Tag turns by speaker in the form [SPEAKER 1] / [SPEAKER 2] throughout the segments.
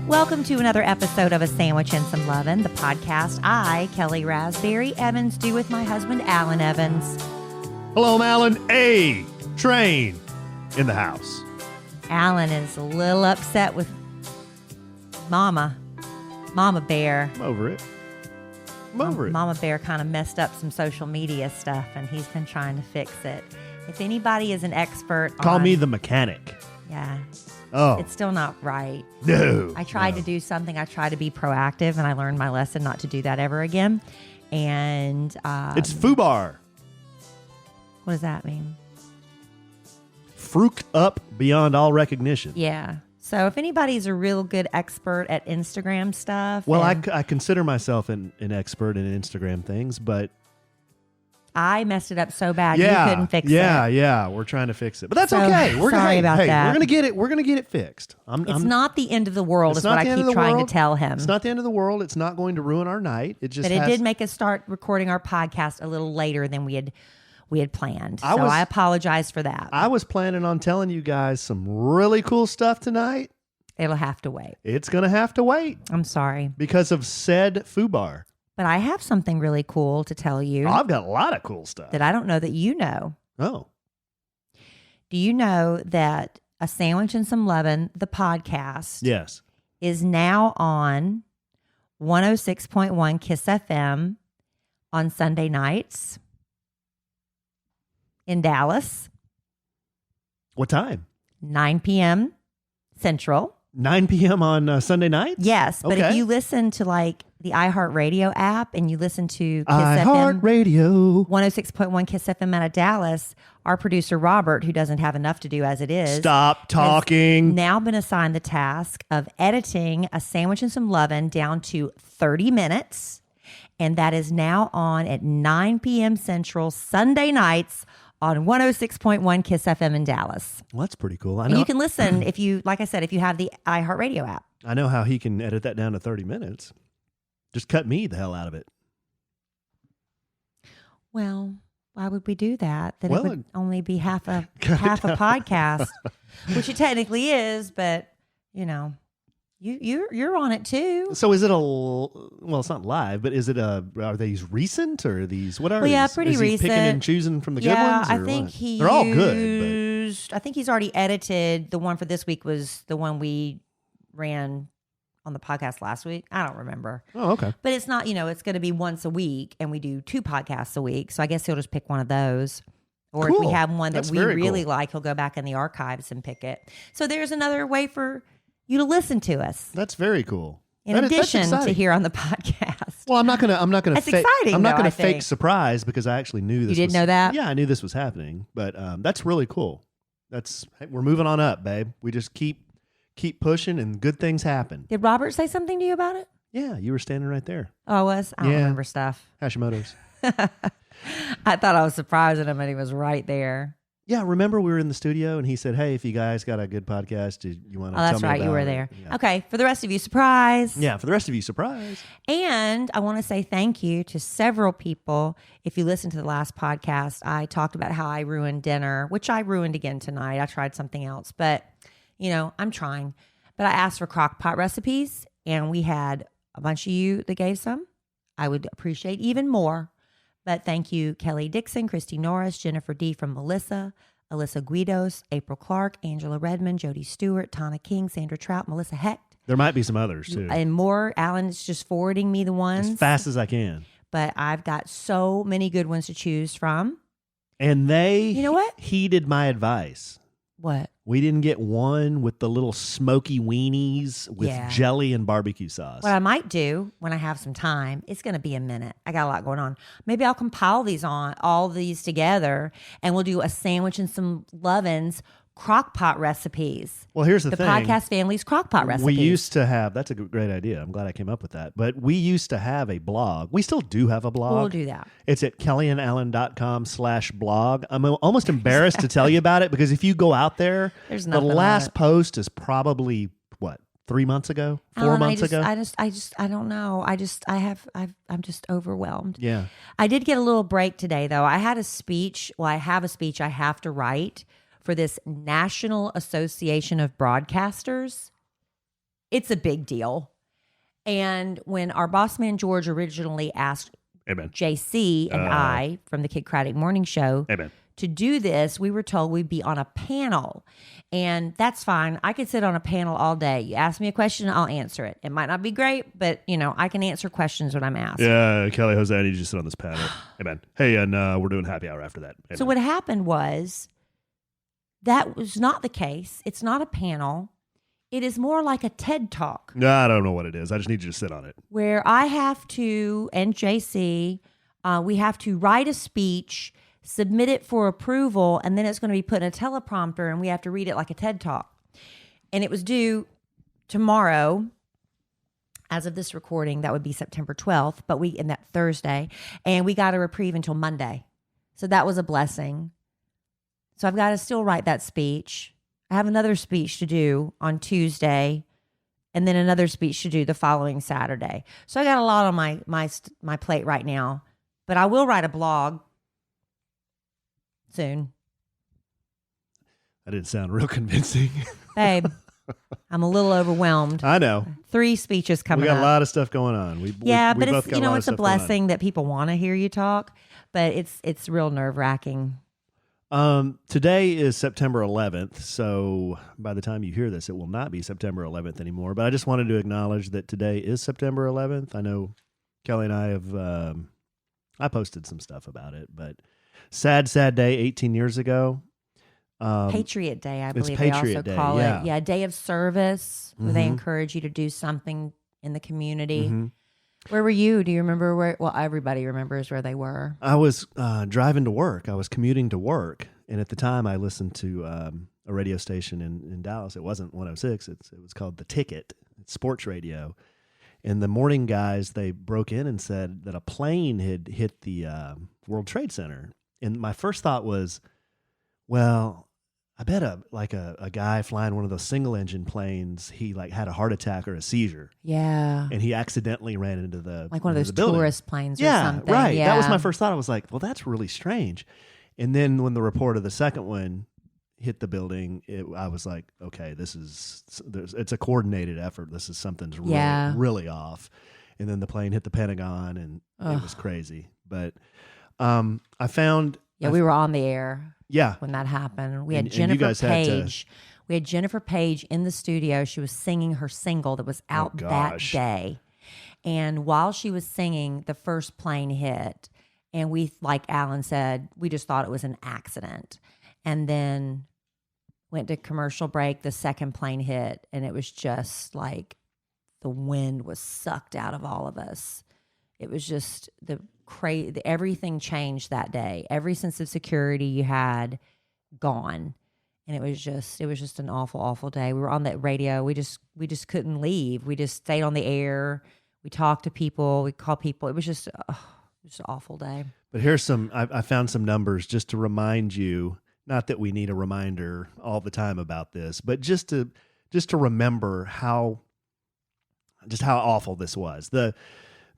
[SPEAKER 1] Welcome to another episode of A Sandwich and Some Lovin', the podcast I, Kelly Raspberry Evans, do with my husband, Alan Evans.
[SPEAKER 2] Hello, I'm Alan. A train in the house.
[SPEAKER 1] Alan is a little upset with Mama Bear.
[SPEAKER 2] I'm over it.
[SPEAKER 1] Mama Bear kind of messed up some social media stuff, and he's been trying to fix it. If anybody is an expert
[SPEAKER 2] Call me the mechanic.
[SPEAKER 1] Yeah.
[SPEAKER 2] Oh.
[SPEAKER 1] It's still not right.
[SPEAKER 2] No.
[SPEAKER 1] I tried to do something. I tried to be proactive, and I learned my lesson not to do that ever again. And
[SPEAKER 2] it's FUBAR.
[SPEAKER 1] What does that mean?
[SPEAKER 2] Fruit up beyond all recognition.
[SPEAKER 1] Yeah. So if anybody's a real good expert at Instagram stuff.
[SPEAKER 2] Well, I consider myself an expert in Instagram things, but
[SPEAKER 1] I messed it up so bad you couldn't fix it.
[SPEAKER 2] Yeah. We're trying to fix it. But that's okay.
[SPEAKER 1] Sorry about that.
[SPEAKER 2] We're gonna get it. We're gonna get it fixed.
[SPEAKER 1] It's not the end of the world, is what I keep trying to tell him.
[SPEAKER 2] It's not the end of the world. It's not going to ruin our night. It
[SPEAKER 1] did make us start recording our podcast a little later than we had planned. I apologize for that.
[SPEAKER 2] I was planning on telling you guys some really cool stuff tonight.
[SPEAKER 1] It'll have to wait.
[SPEAKER 2] It's gonna have to wait.
[SPEAKER 1] I'm sorry.
[SPEAKER 2] Because of said FUBAR.
[SPEAKER 1] But I have something really cool to tell you.
[SPEAKER 2] I've got a lot of cool stuff
[SPEAKER 1] that I don't know that you know.
[SPEAKER 2] Oh.
[SPEAKER 1] Do you know that A Sandwich and Some Lovin', the podcast,
[SPEAKER 2] yes,
[SPEAKER 1] is now on 106.1 KISS FM on Sunday nights in Dallas?
[SPEAKER 2] What time?
[SPEAKER 1] 9 p.m. Central.
[SPEAKER 2] 9 p.m. on Sunday nights?
[SPEAKER 1] Yes, but if you listen to like the iHeartRadio app and you listen to KISS
[SPEAKER 2] iHeartRadio
[SPEAKER 1] 106.1 KISS FM out of Dallas, our producer Robert, who doesn't have enough to do as it is,
[SPEAKER 2] stop talking.
[SPEAKER 1] Has now been assigned the task of editing A Sandwich and Some Lovin' down to 30 minutes, and that is now on at 9 p.m. Central Sunday nights on 106.1 KISS FM in Dallas.
[SPEAKER 2] Well, that's pretty cool. I know.
[SPEAKER 1] And you can listen if you have the iHeartRadio app.
[SPEAKER 2] I know how he can edit that down to 30 minutes. Just cut me the hell out of it. Well,
[SPEAKER 1] why would we do that? It would only be half a podcast, which it technically is, but you're on it too.
[SPEAKER 2] So is it it's not live, but is it are these recent or are these, what are these?
[SPEAKER 1] Yeah, pretty recent.
[SPEAKER 2] Picking and choosing from the good ones?
[SPEAKER 1] I think
[SPEAKER 2] they're all good.
[SPEAKER 1] I think he's already edited. The one for this week was the one we ran on the podcast last week. I don't remember.
[SPEAKER 2] Oh, okay.
[SPEAKER 1] But it's not, it's going to be once a week and we do 2 podcasts a week. So I guess he'll just pick one of those. Or if we have one that we really like, he'll go back in the archives and pick it. So there's another way for you to listen to us.
[SPEAKER 2] That's very cool.
[SPEAKER 1] In addition to here on the podcast.
[SPEAKER 2] Well, I'm not gonna
[SPEAKER 1] That's exciting.
[SPEAKER 2] I'm not gonna fake surprise because I actually knew this.
[SPEAKER 1] You didn't know that?
[SPEAKER 2] Yeah, I knew this was happening, but that's really cool. We're moving on up, babe. We just keep pushing and good things happen.
[SPEAKER 1] Did Robert say something to you about it?
[SPEAKER 2] Yeah, you were standing right there.
[SPEAKER 1] Oh, I was? I don't remember stuff.
[SPEAKER 2] Hashimoto's.
[SPEAKER 1] I thought I was surprising him and he was right there.
[SPEAKER 2] Yeah, remember we were in the studio and he said, "Hey, if you guys got a good podcast, you want to tell me about it?"
[SPEAKER 1] Oh, that's right. You were there. Yeah. Okay. For the rest of you, surprise.
[SPEAKER 2] Yeah, for the rest of you, surprise.
[SPEAKER 1] And I want to say thank you to several people. If you listen to the last podcast, I talked about how I ruined dinner, which I ruined again tonight. I tried something else, but I'm trying. But I asked for crock pot recipes and we had a bunch of you that gave some. I would appreciate even more. But thank you, Kelly Dixon, Christy Norris, Jennifer D. from Melissa, Alyssa Guidos, April Clark, Angela Redmond, Jody Stewart, Tana King, Sandra Trout, Melissa Hecht.
[SPEAKER 2] There might be some others, too.
[SPEAKER 1] And more. Alan is just forwarding me the ones.
[SPEAKER 2] As fast as I can.
[SPEAKER 1] But I've got so many good ones to choose from.
[SPEAKER 2] And they
[SPEAKER 1] what?
[SPEAKER 2] heeded my advice.
[SPEAKER 1] What?
[SPEAKER 2] We didn't get one with the little smoky weenies with jelly and barbecue sauce.
[SPEAKER 1] What I might do when I have some time, it's going to be a minute. I got a lot going on. Maybe I'll compile all these together and we'll do a sandwich and some lovin's crock pot recipes.
[SPEAKER 2] Well, here's the thing.
[SPEAKER 1] The podcast family's crock pot recipes.
[SPEAKER 2] We used to have, that's a great idea. I'm glad I came up with that. But we used to have a blog. We still do have a blog.
[SPEAKER 1] We'll do that.
[SPEAKER 2] It's at kellyandallen.com/blog. I'm almost embarrassed to tell you about it because if you go out there, the last post is probably, 3 months ago, 4 months ago?
[SPEAKER 1] I don't know. I'm just overwhelmed.
[SPEAKER 2] Yeah.
[SPEAKER 1] I did get a little break today though. I had a speech. Well, I have a speech I have to write for this National Association of Broadcasters. it's a big deal. And when our boss man George originally asked
[SPEAKER 2] Amen.
[SPEAKER 1] JC and I from the Kid Craddock Morning Show
[SPEAKER 2] Amen.
[SPEAKER 1] to do this, we were told we'd be on a panel. And that's fine. I could sit on a panel all day. You ask me a question, I'll answer it. It might not be great, but, I can answer questions when I'm asked.
[SPEAKER 2] Yeah, Kelly, Jose, I need you to sit on this panel. Amen. Hey, and we're doing happy hour after that. Amen.
[SPEAKER 1] So what happened was that was not the case. It's not a panel. It is more like a TED Talk.
[SPEAKER 2] No, I don't know what it is. I just need you to sit on it.
[SPEAKER 1] Where I have to, and JC, we have to write a speech, submit it for approval, and then it's going to be put in a teleprompter, and we have to read it like a TED Talk. And it was due tomorrow. As of this recording, that would be September 12th, but in that Thursday, and we got a reprieve until Monday. So that was a blessing. So I've got to still write that speech. I have another speech to do on Tuesday, and then another speech to do the following Saturday. So I got a lot on my plate right now, but I will write a blog soon.
[SPEAKER 2] That didn't sound real convincing.
[SPEAKER 1] Babe, I'm a little overwhelmed.
[SPEAKER 2] I know.
[SPEAKER 1] 3 speeches coming up.
[SPEAKER 2] We got a lot of stuff going on.
[SPEAKER 1] But it's it's a blessing that people want to hear you talk, but it's real nerve-wracking.
[SPEAKER 2] Today is September 11th, so by the time you hear this, it will not be September 11th anymore. But I just wanted to acknowledge that today is September 11th. I know Kelly and I have, I posted some stuff about it, but sad day 18 years ago.
[SPEAKER 1] Patriot Day, I believe
[SPEAKER 2] they
[SPEAKER 1] also
[SPEAKER 2] Day,
[SPEAKER 1] call
[SPEAKER 2] yeah.
[SPEAKER 1] it. Yeah, Day of Service, where they encourage you to do something in the community. Mm-hmm. Where were you? Do you remember where? Well, everybody remembers where they were.
[SPEAKER 2] I was driving to work. I was commuting to work. And at the time, I listened to a radio station in Dallas. It wasn't 106. It was called The Ticket. It's sports radio. And the morning guys, they broke in and said that a plane had hit the World Trade Center. And my first thought was, well, I bet a guy flying one of those single engine planes, he had a heart attack or a seizure.
[SPEAKER 1] Yeah.
[SPEAKER 2] And he accidentally ran into the
[SPEAKER 1] one of those tourist planes or something.
[SPEAKER 2] Right. Yeah. That was my first thought. I was like, well, that's really strange. And then when the report of the second one hit the building, I was like, okay, it's a coordinated effort. This is something's really off. And then the plane hit the Pentagon, and it was crazy. But I found...
[SPEAKER 1] Yeah, we were on the air.
[SPEAKER 2] Yeah.
[SPEAKER 1] When that happened. We had Jennifer Page. We had Jennifer Page in the studio. She was singing her single that was out that day. And while she was singing, the first plane hit. And we, like Alan said, we just thought it was an accident. And then went to commercial break. The second plane hit. And it was just like the wind was sucked out of all of us. It was just everything changed that day. Every sense of security you had gone. And it was just an awful, awful day. We were on that radio. We just couldn't leave. We just stayed on the air. We talked to people. We called people. It was just an awful day.
[SPEAKER 2] But here's I found some numbers just to remind you, not that we need a reminder all the time about this, but just to remember how awful this was.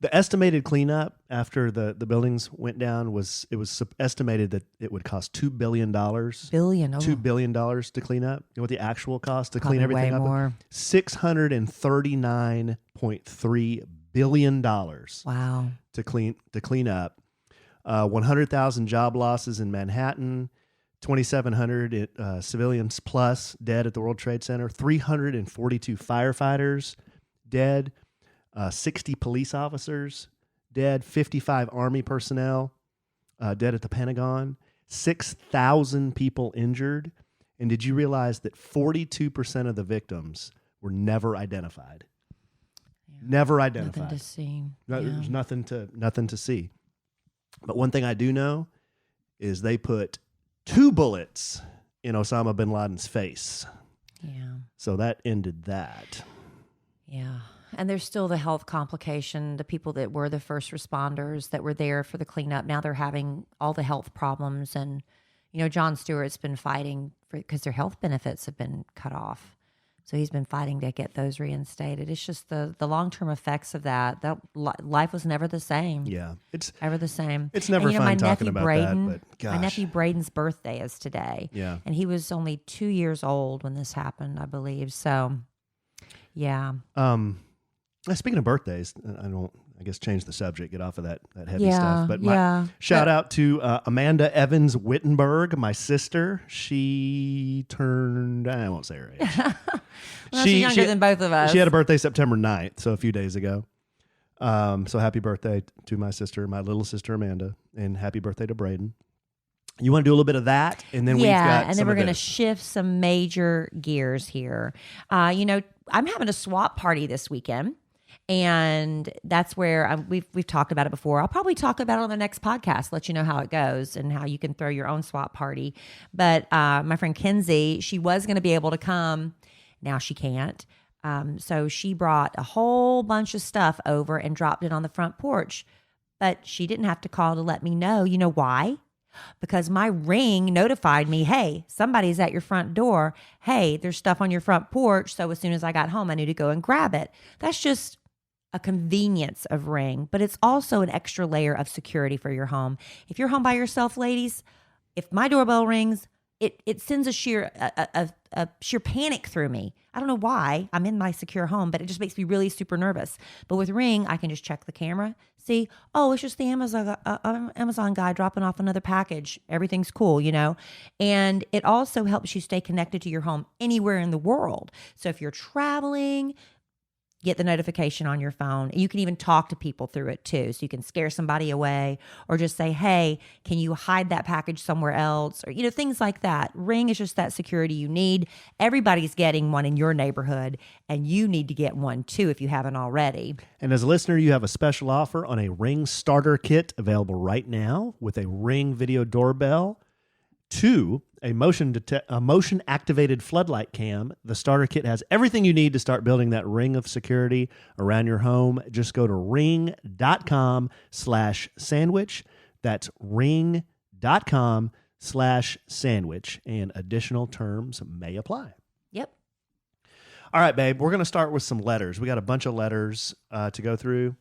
[SPEAKER 2] The estimated cleanup after the buildings went down was estimated that it would cost $2 billion. $2 billion to clean up. You know what the actual cost to clean everything up?
[SPEAKER 1] More.
[SPEAKER 2] $639.3 billion.
[SPEAKER 1] Wow.
[SPEAKER 2] To clean up. 100,000 job losses in Manhattan. 2,700 civilians plus dead at the World Trade Center. 342 firefighters dead. 60 police officers dead, 55 Army personnel dead at the Pentagon, 6,000 people injured. And did you realize that 42% of the victims were never identified? Yeah. Never identified.
[SPEAKER 1] Nothing to see.
[SPEAKER 2] There's nothing to see. But one thing I do know is they put 2 bullets in Osama bin Laden's face.
[SPEAKER 1] Yeah.
[SPEAKER 2] So that ended that.
[SPEAKER 1] Yeah. And there's still the health complication. The people that were the first responders that were there for the cleanup, now they're having all the health problems. And, Jon Stewart's been fighting because their health benefits have been cut off. So he's been fighting to get those reinstated. It's just the long-term effects of that. That life was never the same.
[SPEAKER 2] Yeah. It's
[SPEAKER 1] ever the same.
[SPEAKER 2] It's never fun talking about that, but gosh.
[SPEAKER 1] My nephew Braden's birthday is today.
[SPEAKER 2] Yeah.
[SPEAKER 1] And he was only 2 years old when this happened, I believe. So... Yeah.
[SPEAKER 2] Speaking of birthdays, I guess change the subject, get off of that heavy stuff. But shout out to Amanda Evans Wittenberg, my sister. She turned, I won't say her age.
[SPEAKER 1] Well, she's younger than both of us.
[SPEAKER 2] She had a birthday September 9th, so a few days ago. So happy birthday to my sister, my little sister Amanda, and happy birthday to Braden. You want to do a little bit of that, and then we've got
[SPEAKER 1] and then we're going to shift some major gears here. I'm having a swap party this weekend, and that's where we've talked about it before. I'll probably talk about it on the next podcast, let you know how it goes and how you can throw your own swap party. But my friend Kenzie, she was going to be able to come. Now she can't. So she brought a whole bunch of stuff over and dropped it on the front porch. But she didn't have to call to let me know. You know why? Because my Ring notified me, hey, somebody's at your front door. Hey, there's stuff on your front porch. So as soon as I got home, I knew to go and grab it. That's just a convenience of Ring, but it's also an extra layer of security for your home. If you're home by yourself, ladies, if my doorbell rings, it sends a sheer panic through me. I don't know why. I'm in my secure home, but it just makes me really super nervous. But with Ring, I can just check the camera, see, oh, it's just the Amazon guy dropping off another package. Everything's cool, And it also helps you stay connected to your home anywhere in the world. So if you're traveling, get the notification on your phone. You can even talk to people through it too. So you can scare somebody away or just say, hey, can you hide that package somewhere else? Or, things like that. Ring is just that security you need. Everybody's getting one in your neighborhood, and you need to get one too if you haven't already.
[SPEAKER 2] And as a listener, you have a special offer on a Ring starter kit available right now with a Ring video doorbell, 2, a motion activated floodlight cam. The starter kit has everything you need to start building that ring of security around your home. Just go to ring.com/sandwich. That's ring.com/sandwich, and additional terms may apply.
[SPEAKER 1] Yep.
[SPEAKER 2] All right, babe, we're going to start with some letters. We got a bunch of letters to go through.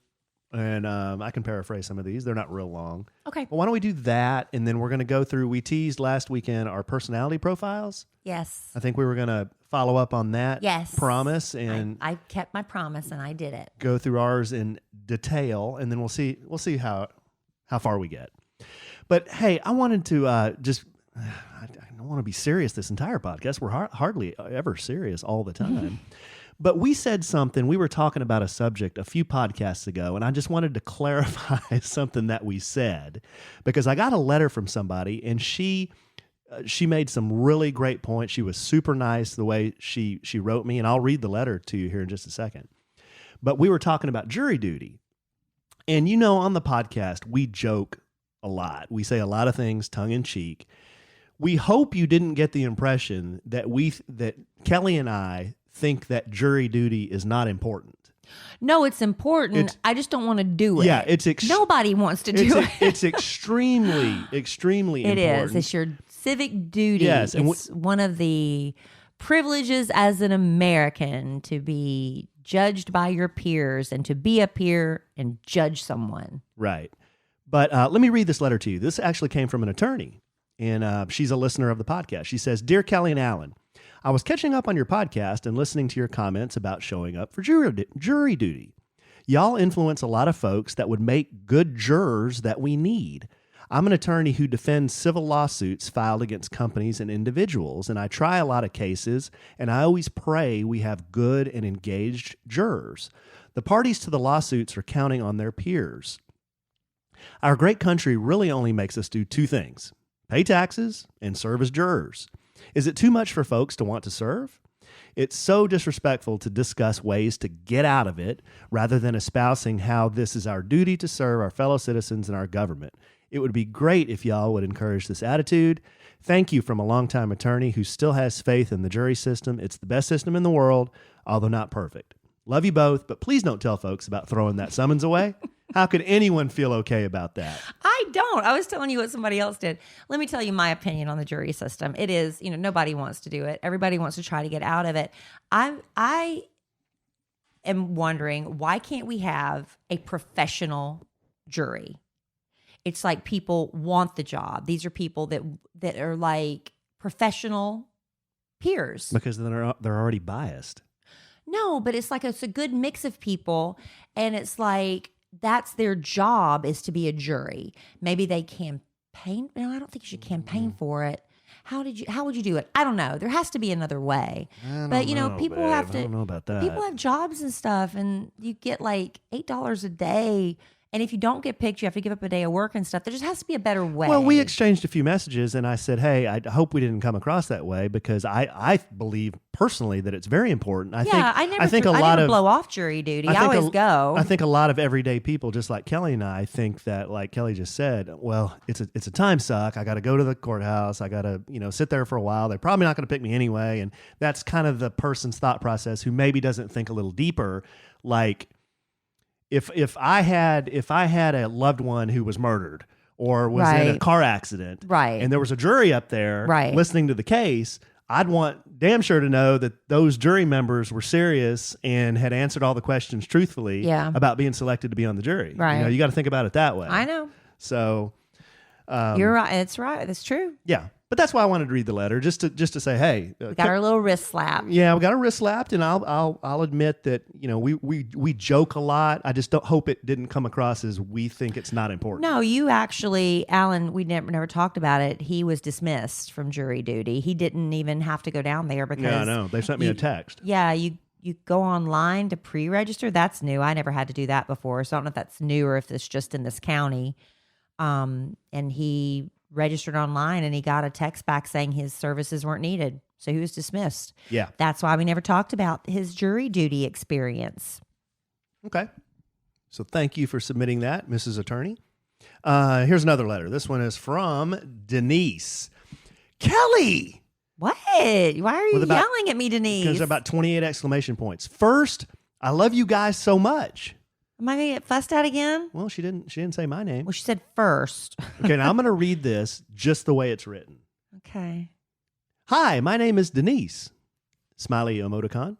[SPEAKER 2] And I can paraphrase some of these. They're not real long.
[SPEAKER 1] Okay.
[SPEAKER 2] Well, why don't we do that? And then we're going to go through, we teased last weekend our personality profiles.
[SPEAKER 1] Yes.
[SPEAKER 2] I think we were going to follow up on that promise.
[SPEAKER 1] And I kept my promise and I did it.
[SPEAKER 2] Go through ours in detail. And then we'll see how far we get. But hey, I wanted to I don't want to be serious this entire podcast. We're hardly ever serious all the time. But we said something, we were talking about a subject a few podcasts ago, and I just wanted to clarify something that we said, because I got a letter from somebody, and she made some really great points. She was super nice the way she wrote me, and I'll read the letter to you here in just a second. But we were talking about jury duty. And on the podcast, we joke a lot. We say a lot of things tongue in cheek. We hope you didn't get the impression that Kelly and I think that jury duty is not important.
[SPEAKER 1] No, it's important. I just don't want to do it.
[SPEAKER 2] Yeah,
[SPEAKER 1] nobody wants to do it.
[SPEAKER 2] It's extremely important.
[SPEAKER 1] It is. It's your civic duty.
[SPEAKER 2] Yes,
[SPEAKER 1] it's one of the privileges as an American to be judged by your peers and to be a peer and judge someone.
[SPEAKER 2] Right. But let me read this letter to you. This actually came from an attorney, and she's a listener of the podcast. She says, "Dear Kelly and Allen, I was catching up on your podcast and listening to your comments about showing up for jury duty. Y'all influence a lot of folks that would make good jurors that we need. I'm an attorney who defends civil lawsuits filed against companies and individuals, and I try a lot of cases, and I always pray we have good and engaged jurors. The parties to the lawsuits are counting on their peers. Our great country really only makes us do 2 things: pay taxes and serve as jurors. Is it too much for folks to want to serve? It's so disrespectful to discuss ways to get out of it rather than espousing how this is our duty to serve our fellow citizens and our government. It would be great if y'all would encourage this attitude. Thank you from a longtime attorney who still has faith in the jury system. It's the best system in the world, although not perfect. Love you both, but please don't tell folks about throwing that summons away. How could anyone feel okay about that?"
[SPEAKER 1] I don't. I was telling you what somebody else did. Let me tell you my opinion on the jury system. It is, nobody wants to do it. Everybody wants to try to get out of it. I am wondering, why can't we have a professional jury? It's like people want the job. These are people that are like professional peers.
[SPEAKER 2] Because they're already biased.
[SPEAKER 1] No, but it's like it's a good mix of people, and it's like that's their job is to be a jury. Maybe they campaign. No, I don't think you should campaign for it. How would you do it? I don't know. There has to be another way. But people have to.
[SPEAKER 2] I don't know about that.
[SPEAKER 1] People have jobs and stuff, and you get like $8 a day. And if you don't get picked, you have to give up a day of work and stuff. There just has to be a better way.
[SPEAKER 2] Well, we exchanged a few messages, and I said, hey, I hope we didn't come across that way, because I believe personally that it's very important. I never
[SPEAKER 1] blow off jury duty. I always go.
[SPEAKER 2] I think a lot of everyday people, just like Kelly and I, think that, like Kelly just said, well, it's a time suck. I got to go to the courthouse. I got to sit there for a while. They're probably not going to pick me anyway. And that's kind of the person's thought process who maybe doesn't think a little deeper, like. If I had a loved one who was murdered or was in a car accident, and there was a jury up there listening to the case, I'd want damn sure to know that those jury members were serious and had answered all the questions truthfully about being selected to be on the jury.
[SPEAKER 1] Right.
[SPEAKER 2] You got to think about it that way.
[SPEAKER 1] I know.
[SPEAKER 2] So
[SPEAKER 1] you're right. It's right. That's true.
[SPEAKER 2] Yeah. But that's why I wanted to read the letter, just to say, hey,
[SPEAKER 1] we got our little wrist slap.
[SPEAKER 2] Yeah, we got our wrist slapped, and I'll admit that we joke a lot. I just don't hope it didn't come across as we think it's not important.
[SPEAKER 1] No, you actually, Alan, we never talked about it. He was dismissed from jury duty. He didn't even have to go down there because
[SPEAKER 2] I know they sent me a text.
[SPEAKER 1] Yeah, you go online to pre-register. That's new. I never had to do that before, so I don't know if that's new or if it's just in this county. And he registered online, and he got a text back saying his services weren't needed. So he was dismissed.
[SPEAKER 2] Yeah.
[SPEAKER 1] That's why we never talked about his jury duty experience.
[SPEAKER 2] Okay. So thank you for submitting that, Mrs. Attorney. Here's another letter. This one is from Denise. Kelly!
[SPEAKER 1] What? Why are you yelling at me, Denise?
[SPEAKER 2] Because about 28 exclamation points. First, I love you guys so much.
[SPEAKER 1] Am I going to get fussed at again?
[SPEAKER 2] Well, she didn't say my name.
[SPEAKER 1] Well, she said first.
[SPEAKER 2] Okay, now I'm going to read this just the way it's written.
[SPEAKER 1] Okay.
[SPEAKER 2] Hi, my name is Denise. Smiley emoticon.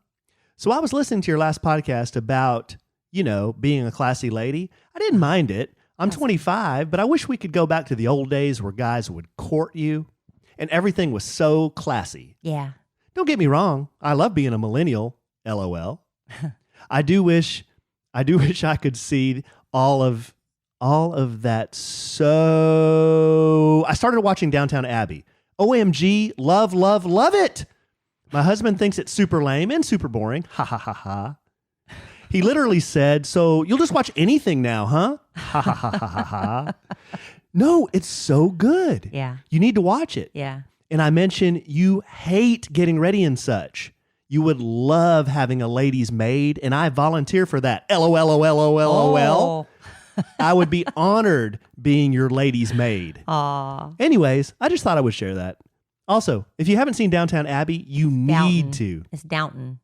[SPEAKER 2] So I was listening to your last podcast about, being a classy lady. I didn't mind it. I'm 25, but I wish we could go back to the old days where guys would court you and everything was so classy.
[SPEAKER 1] Yeah.
[SPEAKER 2] Don't get me wrong. I love being a millennial, LOL. I do wish I could see all of that. So I started watching Downtown Abbey. OMG, love it. My husband thinks it's super lame and super boring. Ha ha ha ha. He literally said, so you'll just watch anything now, huh? Ha ha ha ha ha ha. No, it's so good.
[SPEAKER 1] Yeah.
[SPEAKER 2] You need to watch it.
[SPEAKER 1] Yeah.
[SPEAKER 2] And I mentioned you hate getting ready and such. You would love having a lady's maid, and I volunteer for that. LOL. I would be honored being your lady's maid.
[SPEAKER 1] Aw.
[SPEAKER 2] Anyways, I just thought I would share that. Also, if you haven't seen Downtown Abbey, you need to.
[SPEAKER 1] It's Downton.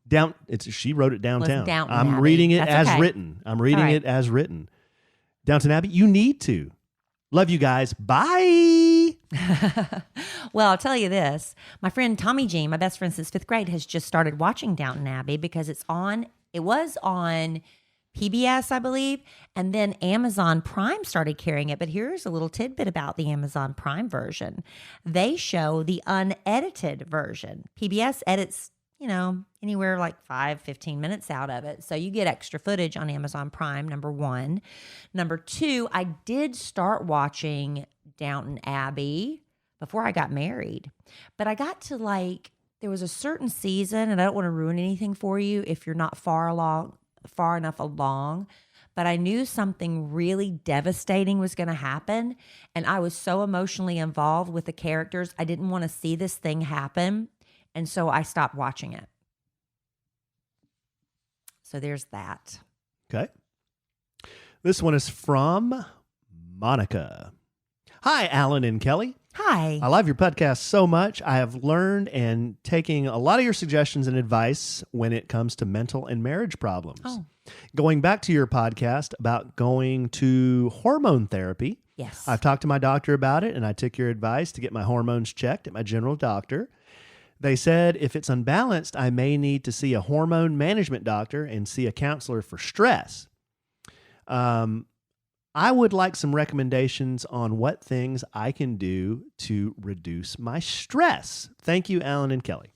[SPEAKER 2] She wrote it downtown.
[SPEAKER 1] Well, it's Downton
[SPEAKER 2] I'm
[SPEAKER 1] Abbey.
[SPEAKER 2] reading it
[SPEAKER 1] That's
[SPEAKER 2] as
[SPEAKER 1] okay.
[SPEAKER 2] written. I'm reading it as written. Downton Abbey, you need to. Love you guys. Bye.
[SPEAKER 1] Well, I'll tell you this. My friend Tommy Jean, my best friend since 5th grade, has just started watching Downton Abbey because it was on PBS, I believe, and then Amazon Prime started carrying it. But here's a little tidbit about the Amazon Prime version. They show the unedited version. PBS edits, anywhere like 15 minutes out of it. So you get extra footage on Amazon Prime, number one. Number two, I did start watching Downton Abbey before I got married. But I got to there was a certain season, and I don't want to ruin anything for you if you're not far enough along, but I knew something really devastating was going to happen, and I was so emotionally involved with the characters. I didn't want to see this thing happen, and so I stopped watching it. So there's that.
[SPEAKER 2] Okay. This one is from Monica. Hi, Alan and Kelly.
[SPEAKER 1] Hi.
[SPEAKER 2] I love your podcast so much. I have learned and taking a lot of your suggestions and advice when it comes to mental and marriage problems.
[SPEAKER 1] Oh.
[SPEAKER 2] Going back to your podcast about going to hormone therapy.
[SPEAKER 1] Yes.
[SPEAKER 2] I've talked to my doctor about it, and I took your advice to get my hormones checked at my general doctor. They said if it's unbalanced, I may need to see a hormone management doctor and see a counselor for stress. I would like some recommendations on what things I can do to reduce my stress. Thank you, Alan and Kelly.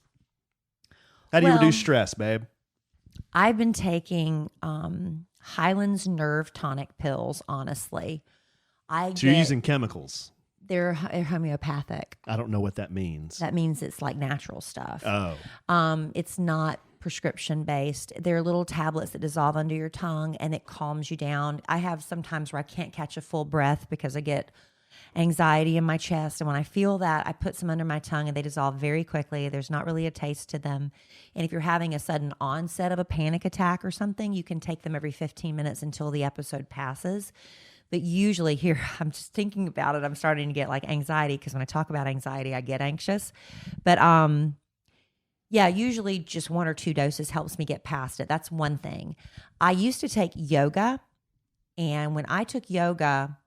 [SPEAKER 2] How do you reduce stress, babe?
[SPEAKER 1] I've been taking Highland's nerve tonic pills, honestly.
[SPEAKER 2] So you're using chemicals.
[SPEAKER 1] They're homeopathic.
[SPEAKER 2] I don't know what that means.
[SPEAKER 1] That means it's like natural stuff.
[SPEAKER 2] Oh.
[SPEAKER 1] It's not prescription based. They're little tablets that dissolve under your tongue and it calms you down. I have sometimes where I can't catch a full breath because I get anxiety in my chest. And when I feel that, I put some under my tongue and they dissolve very quickly. There's not really a taste to them. And if you're having a sudden onset of a panic attack or something, you can take them every 15 minutes until the episode passes. But usually here, I'm just thinking about it. I'm starting to get like anxiety because when I talk about anxiety, I get anxious. But yeah, usually just 1 or 2 doses helps me get past it. That's one thing. I used to take yoga. And when I took yoga,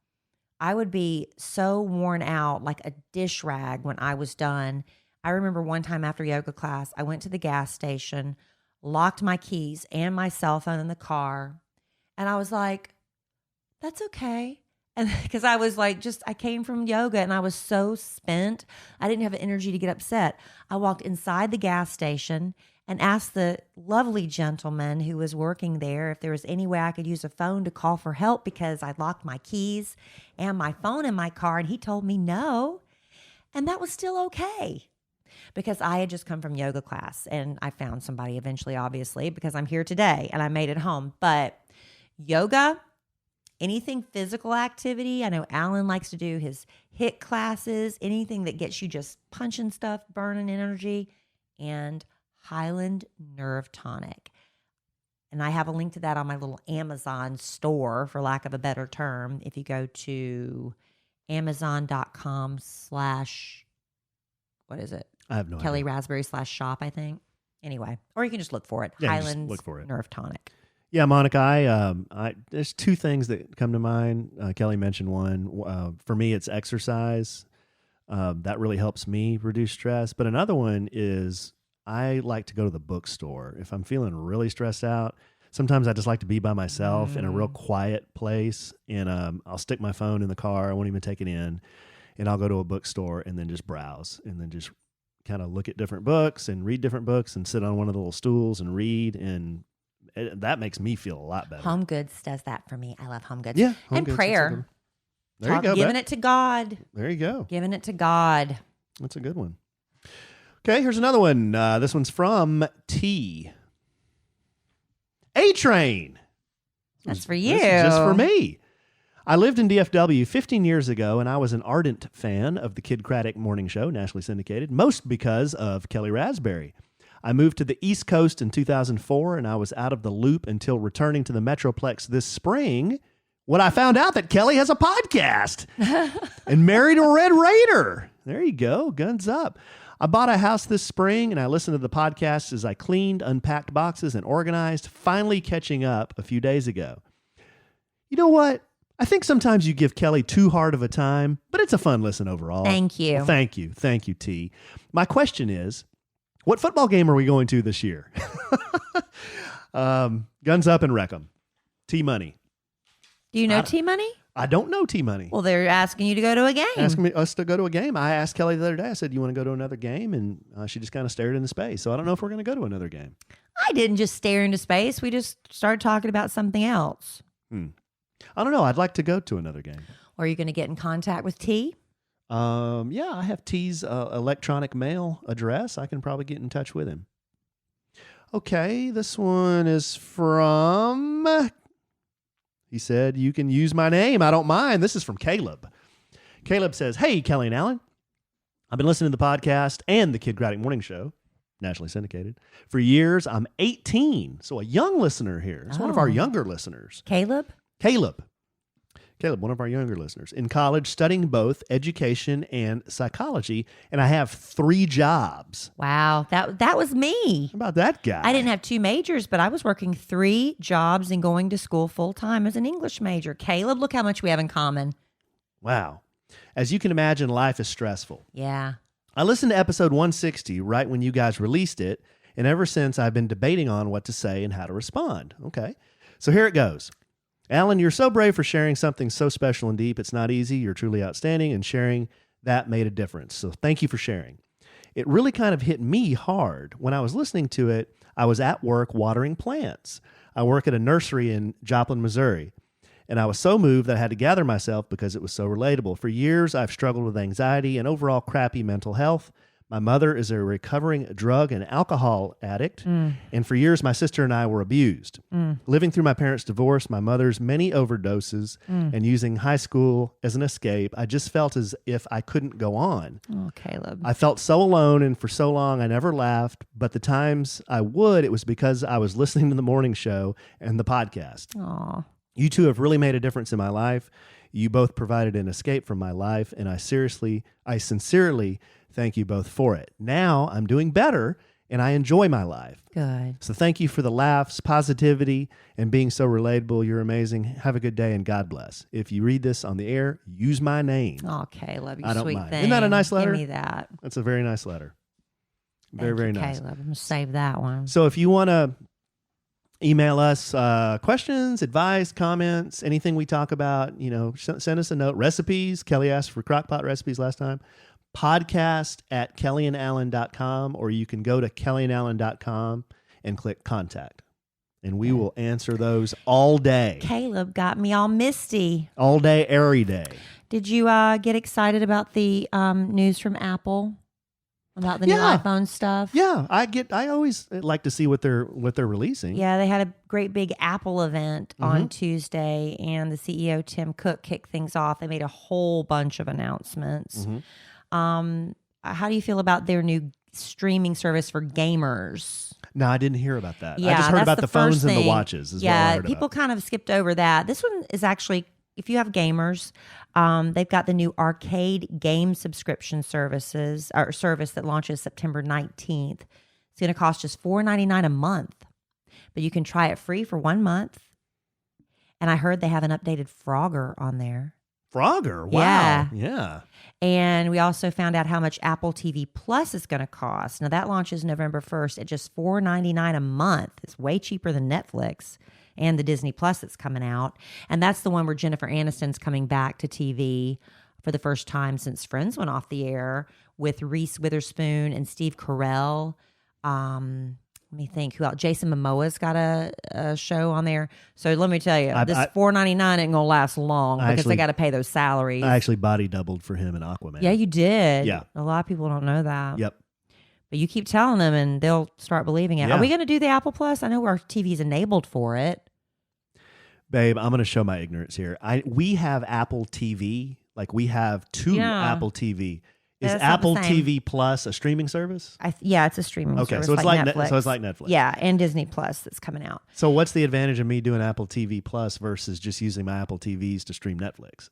[SPEAKER 1] I would be so worn out like a dish rag when I was done. I remember one time after yoga class, I went to the gas station, locked my keys and my cell phone in the car. And I was like, that's okay. And because I was like, I came from yoga and I was so spent. I didn't have the energy to get upset. I walked inside the gas station and asked the lovely gentleman who was working there if there was any way I could use a phone to call for help because I locked my keys and my phone in my car. And he told me no. And that was still okay because I had just come from yoga class and I found somebody eventually, obviously, because I'm here today and I made it home. But yoga, anything physical activity, I know Alan likes to do his HIIT classes, anything that gets you just punching stuff, burning energy, and Highland Nerve Tonic. And I have a link to that on my little Amazon store, for lack of a better term. If you go to amazon.com/ what is it?
[SPEAKER 2] I have no
[SPEAKER 1] Kelly
[SPEAKER 2] idea.
[SPEAKER 1] Raspberry /shop, I think. Anyway, or you can just look for it.
[SPEAKER 2] Yeah,
[SPEAKER 1] Highland
[SPEAKER 2] look for it.
[SPEAKER 1] Nerve Tonic.
[SPEAKER 2] Yeah, Monica, I there's 2 things that come to mind. Kelly mentioned one. For me, it's exercise. That really helps me reduce stress. But another one is I like to go to the bookstore. If I'm feeling really stressed out, sometimes I just like to be by myself in a real quiet place. And I'll stick my phone in the car. I won't even take it in. And I'll go to a bookstore and then just browse and then just kind of look at different books and read different books and sit on one of the little stools and read. And that makes me feel a lot better.
[SPEAKER 1] Home Goods does that for me. I love Home Goods.
[SPEAKER 2] Yeah.
[SPEAKER 1] And prayer.
[SPEAKER 2] There you go.
[SPEAKER 1] Giving it to God.
[SPEAKER 2] There you go.
[SPEAKER 1] Giving it to God.
[SPEAKER 2] That's a good one. Okay, here's another one. This one's from T. A-Train.
[SPEAKER 1] That's for you.
[SPEAKER 2] This is just for me. I lived in DFW 15 years ago, and I was an ardent fan of the Kid Craddock morning show, nationally syndicated, most because of Kelly Raspberry. I moved to the East Coast in 2004, and I was out of the loop until returning to the Metroplex this spring when I found out that Kelly has a podcast and married a Red Raider. There you go. Guns up. I bought a house this spring, and I listened to the podcast as I cleaned, unpacked boxes, and organized, finally catching up a few days ago. You know what? I think sometimes you give Kelly too hard of a time, but it's a fun listen overall.
[SPEAKER 1] Thank you.
[SPEAKER 2] Well, thank you. Thank you, T. My question is, what football game are we going to this year? Guns up and wreck 'em. T-Money.
[SPEAKER 1] Do you know T-Money?
[SPEAKER 2] I don't know T-Money.
[SPEAKER 1] Well, they're asking you to go to a game.
[SPEAKER 2] Asking us to go to a game. I asked Kelly the other day, I said, you want to go to another game? And she just kind of stared into space. So I don't know if we're going to go to another game.
[SPEAKER 1] I didn't just stare into space. We just started talking about something else.
[SPEAKER 2] I don't know. I'd like to go to another game.
[SPEAKER 1] Or are you going to get in contact with T?
[SPEAKER 2] Yeah, I have T's electronic mail address. I can probably get in touch with him. Okay, this one is from... He said, you can use my name. I don't mind. This is from Caleb. Caleb says, hey, Kelly and Allen. I've been listening to the podcast and the Kid Craddock Morning Show, nationally syndicated, for years. I'm 18, so a young listener here. It's one of our younger listeners.
[SPEAKER 1] Caleb,
[SPEAKER 2] one of our younger listeners. In college, studying both education and psychology, and I have 3 jobs.
[SPEAKER 1] wow, that was me.
[SPEAKER 2] How about that guy?
[SPEAKER 1] I didn't have 2 majors, but I was working 3 jobs and going to school full time as an English major. Caleb, look how much we have in common.
[SPEAKER 2] Wow. As you can imagine, life is stressful.
[SPEAKER 1] Yeah.
[SPEAKER 2] I listened to episode 160 right when you guys released it, and ever since I've been debating on what to say and how to respond. Okay, so here it goes. Alan, you're so brave for sharing something so special and deep. It's not easy. You're truly outstanding, and sharing that made a difference. So thank you for sharing. it really kind of hit me hard. When I was listening to it, I was at work watering plants. I work at a nursery in Joplin, Missouri. And I was so moved that I had to gather myself because it was so relatable. For years, I've struggled with anxiety and overall crappy mental health. My mother is a recovering drug and alcohol addict. And for years, my sister and I were abused. Living through my parents' divorce, my mother's many overdoses, and using high school as an escape, I just felt as if I couldn't go on.
[SPEAKER 1] Oh, Caleb.
[SPEAKER 2] I felt so alone, and for so long, I never laughed. But the times I would, it was because I was listening to the morning show and the podcast.
[SPEAKER 1] Aw.
[SPEAKER 2] You two have really made a difference in my life. You both provided an escape from my life, and I sincerely thank you both for it. Now I'm doing better, and I enjoy my life.
[SPEAKER 1] Good.
[SPEAKER 2] So thank you for the laughs, positivity, and being so relatable. You're amazing. Have a good day, and God bless. If you read this on the air, use my name.
[SPEAKER 1] Oh, Caleb, you
[SPEAKER 2] I don't
[SPEAKER 1] sweet
[SPEAKER 2] mind.
[SPEAKER 1] thing.
[SPEAKER 2] Isn't that a nice letter?
[SPEAKER 1] Give me that.
[SPEAKER 2] That's a very nice letter. Very, very nice.
[SPEAKER 1] Caleb. I'm going to save that one.
[SPEAKER 2] So if you want to email us questions, advice, comments, anything we talk about, send us a note. Recipes. Kelly asked for crockpot recipes last time. Podcast@kellyandallen.com, or you can go to kellyandallen.com and click contact. And we will answer those all day.
[SPEAKER 1] Caleb got me all misty.
[SPEAKER 2] All day, every day.
[SPEAKER 1] Did you get excited about the news from Apple? About the new iPhone stuff?
[SPEAKER 2] Yeah, I always like to see what they're releasing.
[SPEAKER 1] Yeah, they had a great big Apple event on Tuesday, and the CEO Tim Cook kicked things off. They made a whole bunch of announcements. How do you feel about their new streaming service for gamers?
[SPEAKER 2] No, I didn't hear about that.
[SPEAKER 1] Yeah,
[SPEAKER 2] I just heard
[SPEAKER 1] that's
[SPEAKER 2] about the phones
[SPEAKER 1] thing.
[SPEAKER 2] and the watches. Is what I
[SPEAKER 1] Yeah,
[SPEAKER 2] heard
[SPEAKER 1] people
[SPEAKER 2] about.
[SPEAKER 1] kind of skipped over that. This one is actually, if you have gamers, they've got the new arcade game subscription service that launches September 19th. It's going to cost just $4.99 a month, but you can try it free for 1 month. And I heard they have an updated Frogger on there.
[SPEAKER 2] Frogger? Wow. Yeah.
[SPEAKER 1] And we also found out how much Apple TV Plus is going to cost. Now, that launches November 1st at just $4.99 a month. It's way cheaper than Netflix and the Disney Plus that's coming out. And that's the one where Jennifer Aniston's coming back to TV for the first time since Friends went off the air with Reese Witherspoon and Steve Carell. Let me think who else. Jason Momoa's got a show on there. So let me tell you, this $4.99 ain't gonna last long because they got to pay those salaries.
[SPEAKER 2] I actually body doubled for him in Aquaman.
[SPEAKER 1] Yeah, you did.
[SPEAKER 2] Yeah.
[SPEAKER 1] A lot of people don't know that.
[SPEAKER 2] Yep.
[SPEAKER 1] But you keep telling them and they'll start believing it.
[SPEAKER 2] Yeah.
[SPEAKER 1] Are we going to do the Apple Plus? I know our TV's enabled for it.
[SPEAKER 2] Babe, I'm going to show my ignorance here. We have Apple TV. Like we have two Apple TV. Is Apple TV Plus a streaming service?
[SPEAKER 1] Yeah, it's a streaming service.
[SPEAKER 2] Okay, so it's like
[SPEAKER 1] Netflix.
[SPEAKER 2] so it's like Netflix.
[SPEAKER 1] Yeah, and Disney Plus that's coming out.
[SPEAKER 2] So what's the advantage of me doing Apple TV Plus versus just using my Apple TVs to stream Netflix?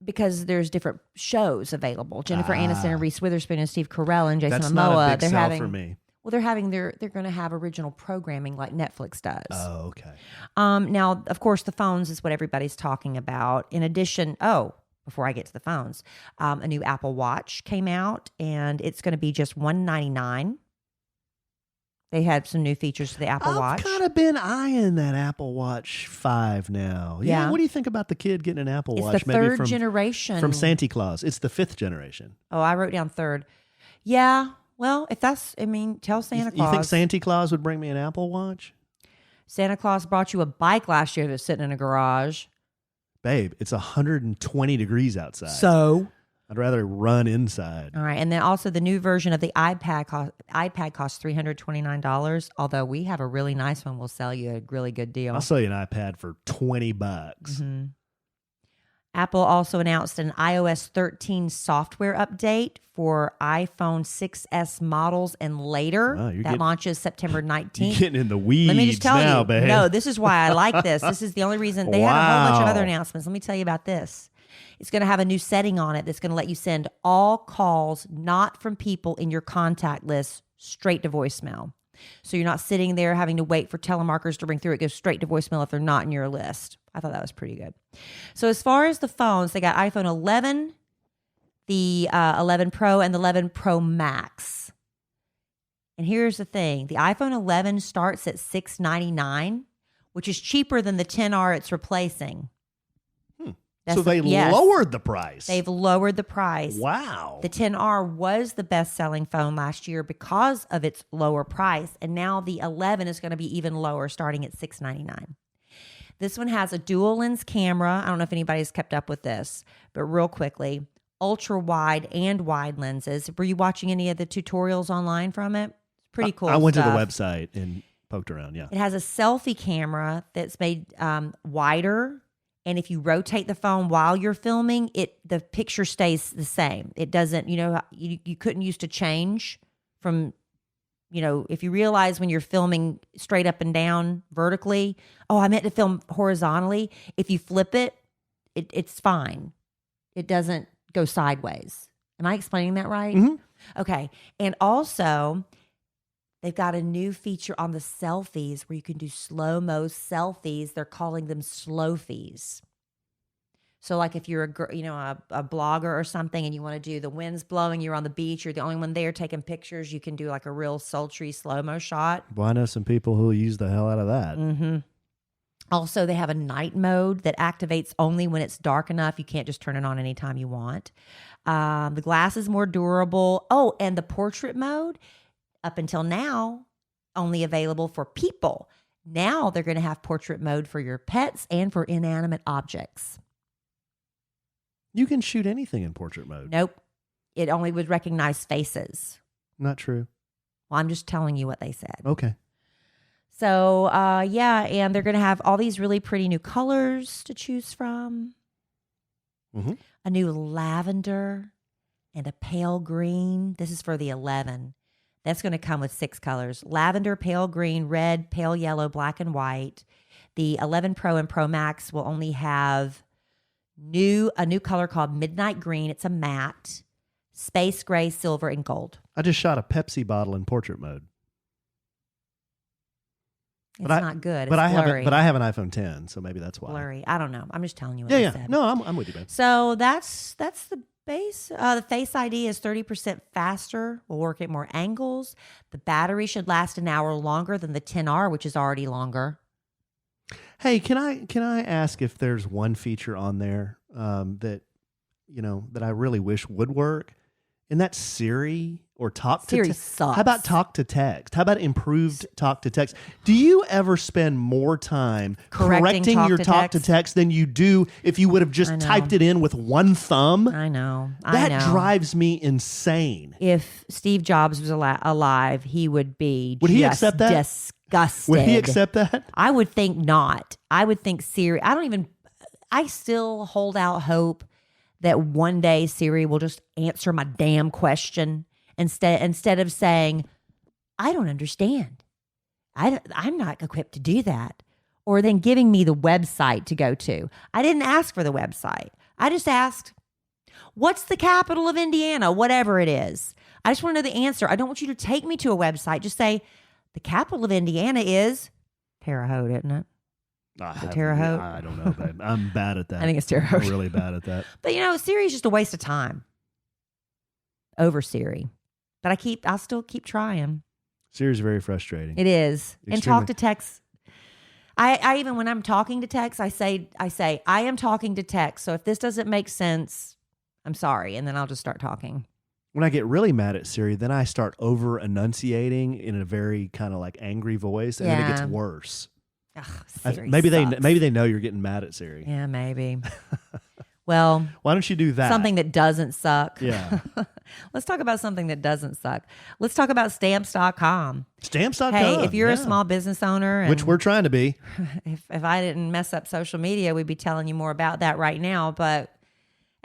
[SPEAKER 1] Because there's different shows available. Jennifer Aniston and Reese Witherspoon and Steve Carell and Jason
[SPEAKER 2] That's
[SPEAKER 1] Momoa.
[SPEAKER 2] not a big sell for me.
[SPEAKER 1] Well, they're going to have original programming like Netflix does.
[SPEAKER 2] Oh, okay.
[SPEAKER 1] Now, of course, the phones is what everybody's talking about. In addition, before I get to the phones, a new Apple Watch came out, and it's going to be just $199. They had some new features to the Apple Watch.
[SPEAKER 2] I've kind of been eyeing that Apple Watch 5 now. Yeah. What do you think about the kid getting an Apple Watch?
[SPEAKER 1] It's the third generation.
[SPEAKER 2] From Santa Claus. It's the 5th generation.
[SPEAKER 1] Oh, I wrote down third. Yeah. Well, if that's, tell Santa Claus.
[SPEAKER 2] You think Santa Claus would bring me an Apple Watch?
[SPEAKER 1] Santa Claus brought you a bike last year that's sitting in a garage.
[SPEAKER 2] Babe, it's 120 degrees outside.
[SPEAKER 1] So?
[SPEAKER 2] I'd rather run inside.
[SPEAKER 1] All right. And then also the new version of the iPad costs $329. Although we have a really nice one. We'll sell you a really good deal.
[SPEAKER 2] I'll sell you an iPad for $20.
[SPEAKER 1] Mm-hmm. Apple also announced an iOS 13 software update for iPhone 6S models and later. That launches September 19th.
[SPEAKER 2] You're getting in the weeds.
[SPEAKER 1] Let me just tell you.
[SPEAKER 2] babe.
[SPEAKER 1] No, this is why I like this. This is the only reason. They had a whole bunch of other announcements. Let me tell you about this. It's going to have a new setting on it that's going to let you send all calls not from people in your contact list straight to voicemail. So you're not sitting there having to wait for telemarketers to ring through. It goes straight to voicemail if they're not in your list. I thought that was pretty good. So as far as the phones, they got iPhone 11, the 11 Pro, and the 11 Pro Max. And here's the thing. The iPhone 11 starts at $699, which is cheaper than the XR it's replacing.
[SPEAKER 2] So they lowered the price.
[SPEAKER 1] They've lowered the price.
[SPEAKER 2] Wow.
[SPEAKER 1] The 10R was the best-selling phone last year because of its lower price, and now the 11 is going to be even lower, starting at $699. This one has a dual lens camera. I don't know if anybody's kept up with this, but real quickly, ultra wide and wide lenses. Were you watching any of the tutorials online from it? Pretty cool.
[SPEAKER 2] I went
[SPEAKER 1] stuff.
[SPEAKER 2] to the website and poked around. Yeah.
[SPEAKER 1] It has a selfie camera that's made wider. And if you rotate the phone while you're filming, the picture stays the same. It doesn't, you couldn't used to change from, if you realize when you're filming straight up and down vertically, I meant to film horizontally. If you flip it, it's fine. It doesn't go sideways. Am I explaining that right?
[SPEAKER 2] Mm-hmm.
[SPEAKER 1] Okay. And also, they've got a new feature on the selfies where you can do slow-mo selfies. They're calling them slow-fies. So like if you're a blogger or something and you want to do the wind's blowing, you're on the beach, you're the only one there taking pictures, you can do like a real sultry slow-mo shot.
[SPEAKER 2] Well, I know some people who use the hell out of that.
[SPEAKER 1] Mm-hmm. Also, they have a night mode that activates only when it's dark enough. You can't just turn it on anytime you want. The glass is more durable. Oh, and the portrait mode, up until now, only available for people. Now they're going to have portrait mode for your pets and for inanimate objects.
[SPEAKER 2] You can shoot anything in portrait mode.
[SPEAKER 1] Nope. It only would recognize faces.
[SPEAKER 2] Not true.
[SPEAKER 1] Well, I'm just telling you what they said.
[SPEAKER 2] Okay.
[SPEAKER 1] So, and they're going to have all these really pretty new colors to choose from.
[SPEAKER 2] Mm-hmm.
[SPEAKER 1] A new lavender and a pale green. This is for the 11. That's going to come with 6 colors. Lavender, pale green, red, pale yellow, black, and white. The 11 Pro and Pro Max will only have a new color called Midnight Green. It's a matte, space gray, silver, and gold.
[SPEAKER 2] I just shot a Pepsi bottle in portrait mode.
[SPEAKER 1] It's not good.
[SPEAKER 2] But
[SPEAKER 1] it's blurry.
[SPEAKER 2] I have an iPhone 10, so maybe that's why.
[SPEAKER 1] Blurry. I don't know. I'm just telling you what
[SPEAKER 2] Yeah,
[SPEAKER 1] they
[SPEAKER 2] yeah.
[SPEAKER 1] said.
[SPEAKER 2] No, I'm with you, man.
[SPEAKER 1] So that's the base. The Face ID is 30% faster. Will work at more angles. The battery should last an hour longer than the 10R, which is already longer.
[SPEAKER 2] Hey, can I ask if there's one feature on there that I really wish would work? And that's Siri or talk to text.
[SPEAKER 1] Sucks.
[SPEAKER 2] How about talk to text? How about improved talk to text? Do you ever spend more time correcting your talk to text than you do if you would have just typed it in with one thumb?
[SPEAKER 1] I know.
[SPEAKER 2] That drives me insane.
[SPEAKER 1] If Steve Jobs was alive, he would be
[SPEAKER 2] he accept that?
[SPEAKER 1] Disgusted.
[SPEAKER 2] Would he accept that?
[SPEAKER 1] I would think not. I would think Siri. I still hold out hope that one day Siri will just answer my damn question instead of saying, I don't understand. I'm not equipped to do that. Or then giving me the website to go to. I didn't ask for the website. I just asked, what's the capital of Indiana? Whatever it is. I just want to know the answer. I don't want you to take me to a website. Just say, the capital of Indiana is Terre Haute, isn't it? Terre Haute?
[SPEAKER 2] I don't know, babe. I'm bad at that.
[SPEAKER 1] I think it's Terre Haute.
[SPEAKER 2] I'm really bad at that.
[SPEAKER 1] But Siri is just a waste of time over Siri. But I'll still keep trying.
[SPEAKER 2] Siri's very frustrating.
[SPEAKER 1] It is.
[SPEAKER 2] Extremely.
[SPEAKER 1] And talk to text. I even when I'm talking to text, I say I am talking to text. So if this doesn't make sense, I'm sorry, and then I'll just start talking.
[SPEAKER 2] When I get really mad at Siri, then I start over enunciating in a very kind of like angry voice, and then it gets worse.
[SPEAKER 1] Ugh, Siri
[SPEAKER 2] maybe
[SPEAKER 1] sucks.
[SPEAKER 2] they know you're getting mad at Siri.
[SPEAKER 1] Yeah, maybe. Well,
[SPEAKER 2] why don't you do that?
[SPEAKER 1] Something that doesn't suck.
[SPEAKER 2] Yeah.
[SPEAKER 1] Let's talk about something that doesn't suck. Let's talk about stamps.com.
[SPEAKER 2] Stamps.com.
[SPEAKER 1] Hey, if you're a small business owner,
[SPEAKER 2] which we're trying to be,
[SPEAKER 1] if I didn't mess up social media, we'd be telling you more about that right now. But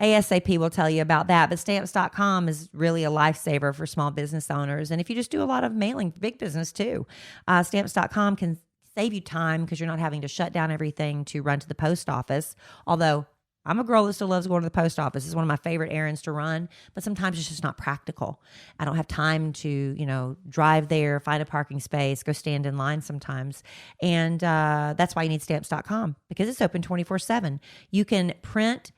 [SPEAKER 1] ASAP will tell you about that. But stamps.com is really a lifesaver for small business owners. And if you just do a lot of mailing, big business too, stamps.com can save you time because you're not having to shut down everything to run to the post office. Although I'm a girl that still loves going to the post office. It's one of my favorite errands to run, but sometimes it's just not practical. I don't have time to, drive there, find a parking space, go stand in line sometimes. And that's why you need stamps.com because it's open 24/7. You can print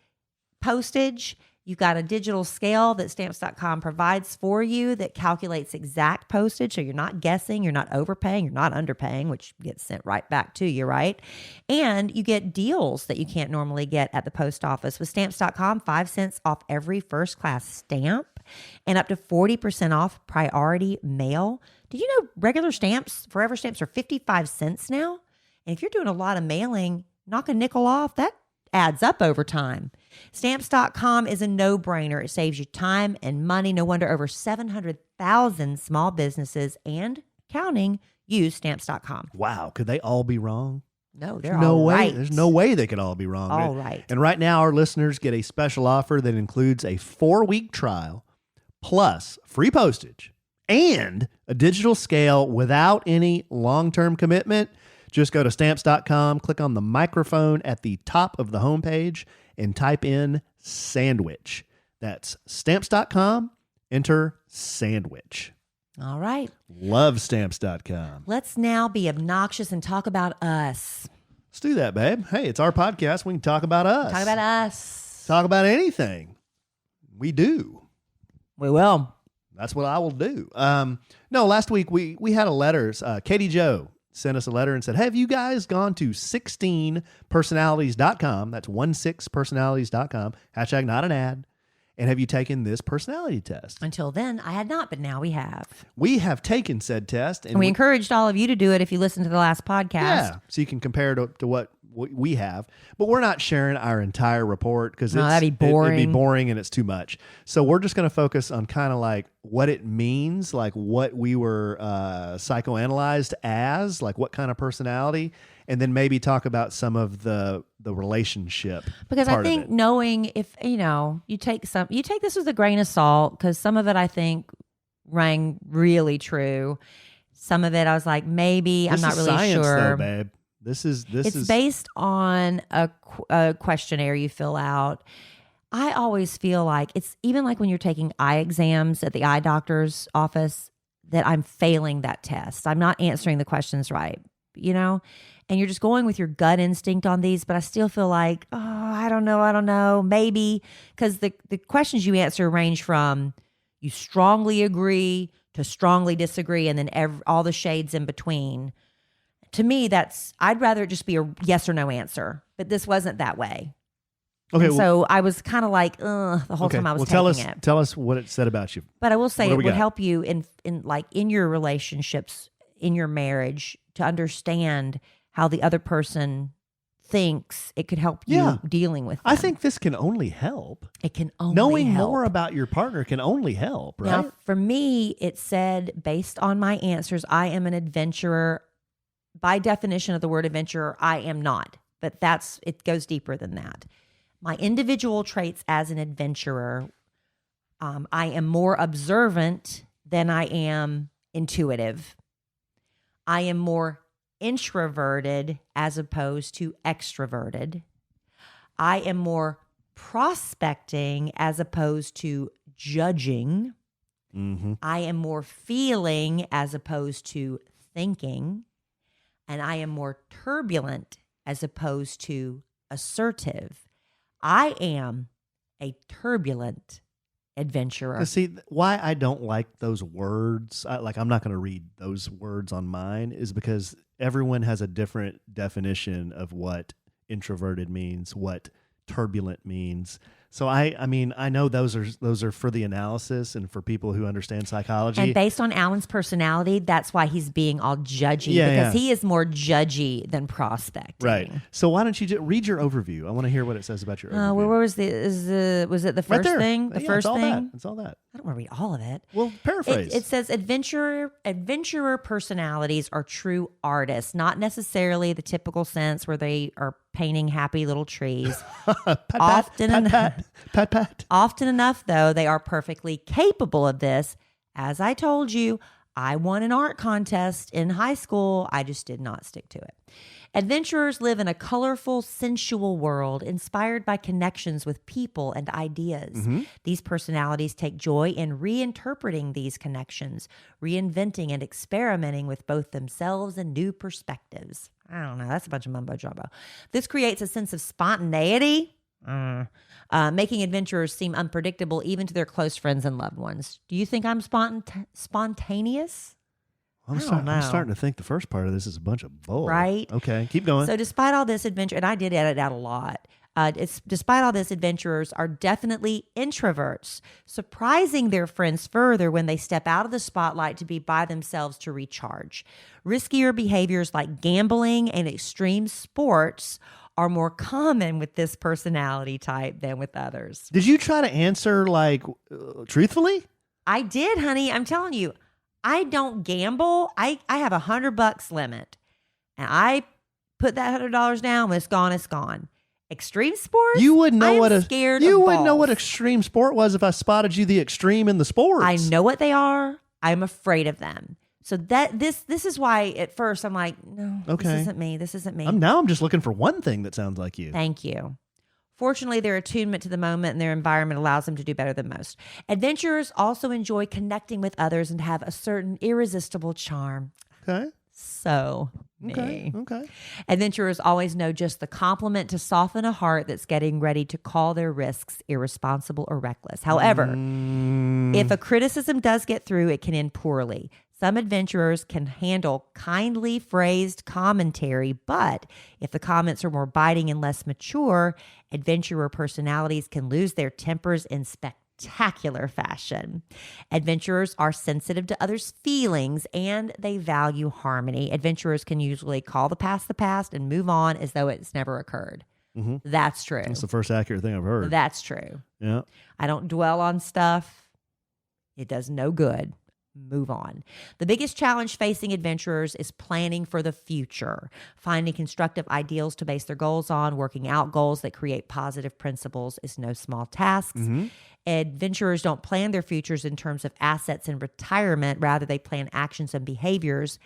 [SPEAKER 1] postage. You've got a digital scale that Stamps.com provides for you that calculates exact postage. So you're not guessing, you're not overpaying, you're not underpaying, which gets sent right back to you, right? And you get deals that you can't normally get at the post office. With Stamps.com, 5 cents off every first class stamp and up to 40% off priority mail. Did you know regular stamps, forever stamps, are 55 cents now? And if you're doing a lot of mailing, knock a nickel off, that adds up over time. Stamps.com is a no-brainer. It saves you time and money. No wonder over 700,000 small businesses and counting use Stamps.com.
[SPEAKER 2] Wow. Could they all be wrong?
[SPEAKER 1] No, they're all
[SPEAKER 2] way.
[SPEAKER 1] right.
[SPEAKER 2] There's no way they could all be wrong.
[SPEAKER 1] All right.
[SPEAKER 2] And right now, our listeners get a special offer that includes a 4-week trial plus free postage and a digital scale without any long-term commitment. Just go to Stamps.com, click on the microphone at the top of the homepage, and type in sandwich. That's Stamps.com, enter sandwich.
[SPEAKER 1] All right.
[SPEAKER 2] Love Stamps.com.
[SPEAKER 1] Let's now be obnoxious and talk about us.
[SPEAKER 2] Let's do that, babe. Hey, it's our podcast. We can talk about us.
[SPEAKER 1] Talk about us.
[SPEAKER 2] Talk about anything. We do.
[SPEAKER 1] We will.
[SPEAKER 2] That's what I will do. No, last week we had a letter. Katie Jo sent us a letter and said, hey, have you guys gone to 16personalities.com? That's 16personalities.com. Hashtag not an ad. And have you taken this personality test?
[SPEAKER 1] Until then, I had not, but now we have.
[SPEAKER 2] We have taken said test.
[SPEAKER 1] And we encouraged all of you to do it if you listened to the last podcast.
[SPEAKER 2] Yeah, so you can compare to what we have. But we're not sharing our entire report because
[SPEAKER 1] that'd be boring.
[SPEAKER 2] It'd be boring and it's too much. So we're just going to focus on kind of like what it means, like what we were psychoanalyzed as, like what kind of personality, and then maybe talk about some of the relationship.
[SPEAKER 1] Because
[SPEAKER 2] part
[SPEAKER 1] I think
[SPEAKER 2] of it.
[SPEAKER 1] knowing if, you take this with a grain of salt, because some of it I think rang really true. Some of it I was like, maybe
[SPEAKER 2] This
[SPEAKER 1] I'm not
[SPEAKER 2] is
[SPEAKER 1] really
[SPEAKER 2] science,
[SPEAKER 1] sure.
[SPEAKER 2] though, babe. It's
[SPEAKER 1] Based on a questionnaire you fill out. I always feel like it's even like when you're taking eye exams at the eye doctor's office that I'm failing that test. I'm not answering the questions right, and you're just going with your gut instinct on these, but I still feel like, I don't know, maybe, because the questions you answer range from you strongly agree to strongly disagree and then all the shades in between. To me, I'd rather it just be a yes or no answer, but this wasn't that way.
[SPEAKER 2] Okay,
[SPEAKER 1] so I was kind of like, the whole time I was taking it.
[SPEAKER 2] Tell us what it said about you.
[SPEAKER 1] But I will say it would
[SPEAKER 2] got?
[SPEAKER 1] help you in your relationships, in your marriage, to understand how the other person thinks. It could help you dealing with them.
[SPEAKER 2] I think this can only help.
[SPEAKER 1] It can only
[SPEAKER 2] Knowing
[SPEAKER 1] help.
[SPEAKER 2] more about your partner can only help, right?
[SPEAKER 1] Now, for me, it said, based on my answers, I am an adventurer. By definition of the word adventurer, I am not. But it goes deeper than that. My individual traits as an adventurer, I am more observant than I am intuitive. I am more introverted as opposed to extroverted. I am more prospecting as opposed to judging.
[SPEAKER 2] Mm-hmm.
[SPEAKER 1] I am more feeling as opposed to thinking. And I am more turbulent as opposed to assertive. I am a turbulent adventurer.
[SPEAKER 2] See, why I don't like those words, I'm not going to read those words on mine, is because everyone has a different definition of what introverted means, what turbulent means. So I mean, I know those are for the analysis and for people who understand psychology.
[SPEAKER 1] And based on Alan's personality, that's why he's being all judgy, because he is more judgy than prospecting.
[SPEAKER 2] Right. So why don't you read your overview? I want to hear what it says about your overview.
[SPEAKER 1] Where was was it the first thing? The first thing?
[SPEAKER 2] It's all that.
[SPEAKER 1] I don't want to read all of it.
[SPEAKER 2] Well, paraphrase.
[SPEAKER 1] It says adventurer personalities are true artists, not necessarily the typical sense where they are painting happy little trees. Often enough, though, they are perfectly capable of this. As I told you, I won an art contest in high school. I just did not stick to it. Adventurers live in a colorful, sensual world inspired by connections with people and ideas.
[SPEAKER 2] Mm-hmm.
[SPEAKER 1] These personalities take joy in reinterpreting these connections, reinventing and experimenting with both themselves and new perspectives. I don't know. That's a bunch of mumbo jumbo. This creates a sense of spontaneity Making adventurers seem unpredictable even to their close friends and loved ones. Do you think I'm spontaneous?
[SPEAKER 2] I'm starting to think the first part of this is a bunch of bull.
[SPEAKER 1] Right?
[SPEAKER 2] Okay, keep going.
[SPEAKER 1] So despite all this adventure, and I did edit out a lot, despite all this, adventurers are definitely introverts, surprising their friends further when they step out of the spotlight to be by themselves to recharge. Riskier behaviors like gambling and extreme sports are more common with this personality type than with others.
[SPEAKER 2] Did you try to answer truthfully?
[SPEAKER 1] I did, honey. I'm telling you, I don't gamble. I have $100 limit, and I put that $100 down. When it's gone, it's gone. Extreme sports.
[SPEAKER 2] You wouldn't know
[SPEAKER 1] You
[SPEAKER 2] wouldn't know what extreme sport was if I spotted you the extreme in the sports.
[SPEAKER 1] I know what they are. I'm afraid of them. So this is why at first I'm like, no, This isn't me. This isn't me.
[SPEAKER 2] I'm just looking for one thing that sounds like you.
[SPEAKER 1] Thank you. Fortunately, their attunement to the moment and their environment allows them to do better than most. Adventurers also enjoy connecting with others and have a certain irresistible charm.
[SPEAKER 2] Okay.
[SPEAKER 1] So me.
[SPEAKER 2] Okay.
[SPEAKER 1] Adventurers always know just the compliment to soften a heart that's getting ready to call their risks irresponsible or reckless. However, if a criticism does get through, it can end poorly. Some adventurers can handle kindly phrased commentary, but if the comments are more biting and less mature, adventurer personalities can lose their tempers in spectacular fashion. Adventurers are sensitive to others' feelings and they value harmony. Adventurers can usually call the past and move on as though it's never occurred.
[SPEAKER 2] Mm-hmm.
[SPEAKER 1] That's true.
[SPEAKER 2] That's the first accurate thing I've heard.
[SPEAKER 1] That's true.
[SPEAKER 2] Yeah.
[SPEAKER 1] I don't dwell on stuff. It does no good. Move on. The biggest challenge facing adventurers is planning for the future, finding constructive ideals to base their goals on, working out goals that create positive principles is no small task.
[SPEAKER 2] Mm-hmm.
[SPEAKER 1] Adventurers don't plan their futures in terms of assets and retirement. Rather, they plan actions and behaviors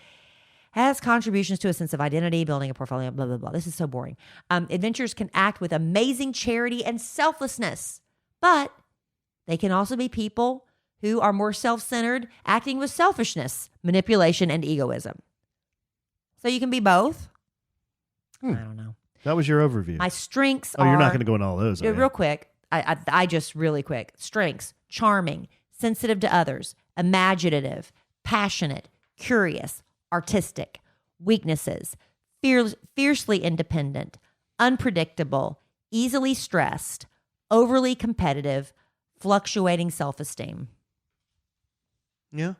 [SPEAKER 1] as contributions to a sense of identity, building a portfolio, blah, blah, blah. This is so boring. Adventurers can act with amazing charity and selflessness, but they can also be people who are more self-centered, acting with selfishness, manipulation, and egoism. So you can be both. I don't know.
[SPEAKER 2] That was your overview.
[SPEAKER 1] My strengths are...
[SPEAKER 2] you're not going to go into all those, are you?
[SPEAKER 1] Real quick. I just really quick. Strengths: charming, sensitive to others, imaginative, passionate, curious, artistic. Weaknesses: fiercely independent, unpredictable, easily stressed, overly competitive, fluctuating self-esteem.
[SPEAKER 2] Yeah.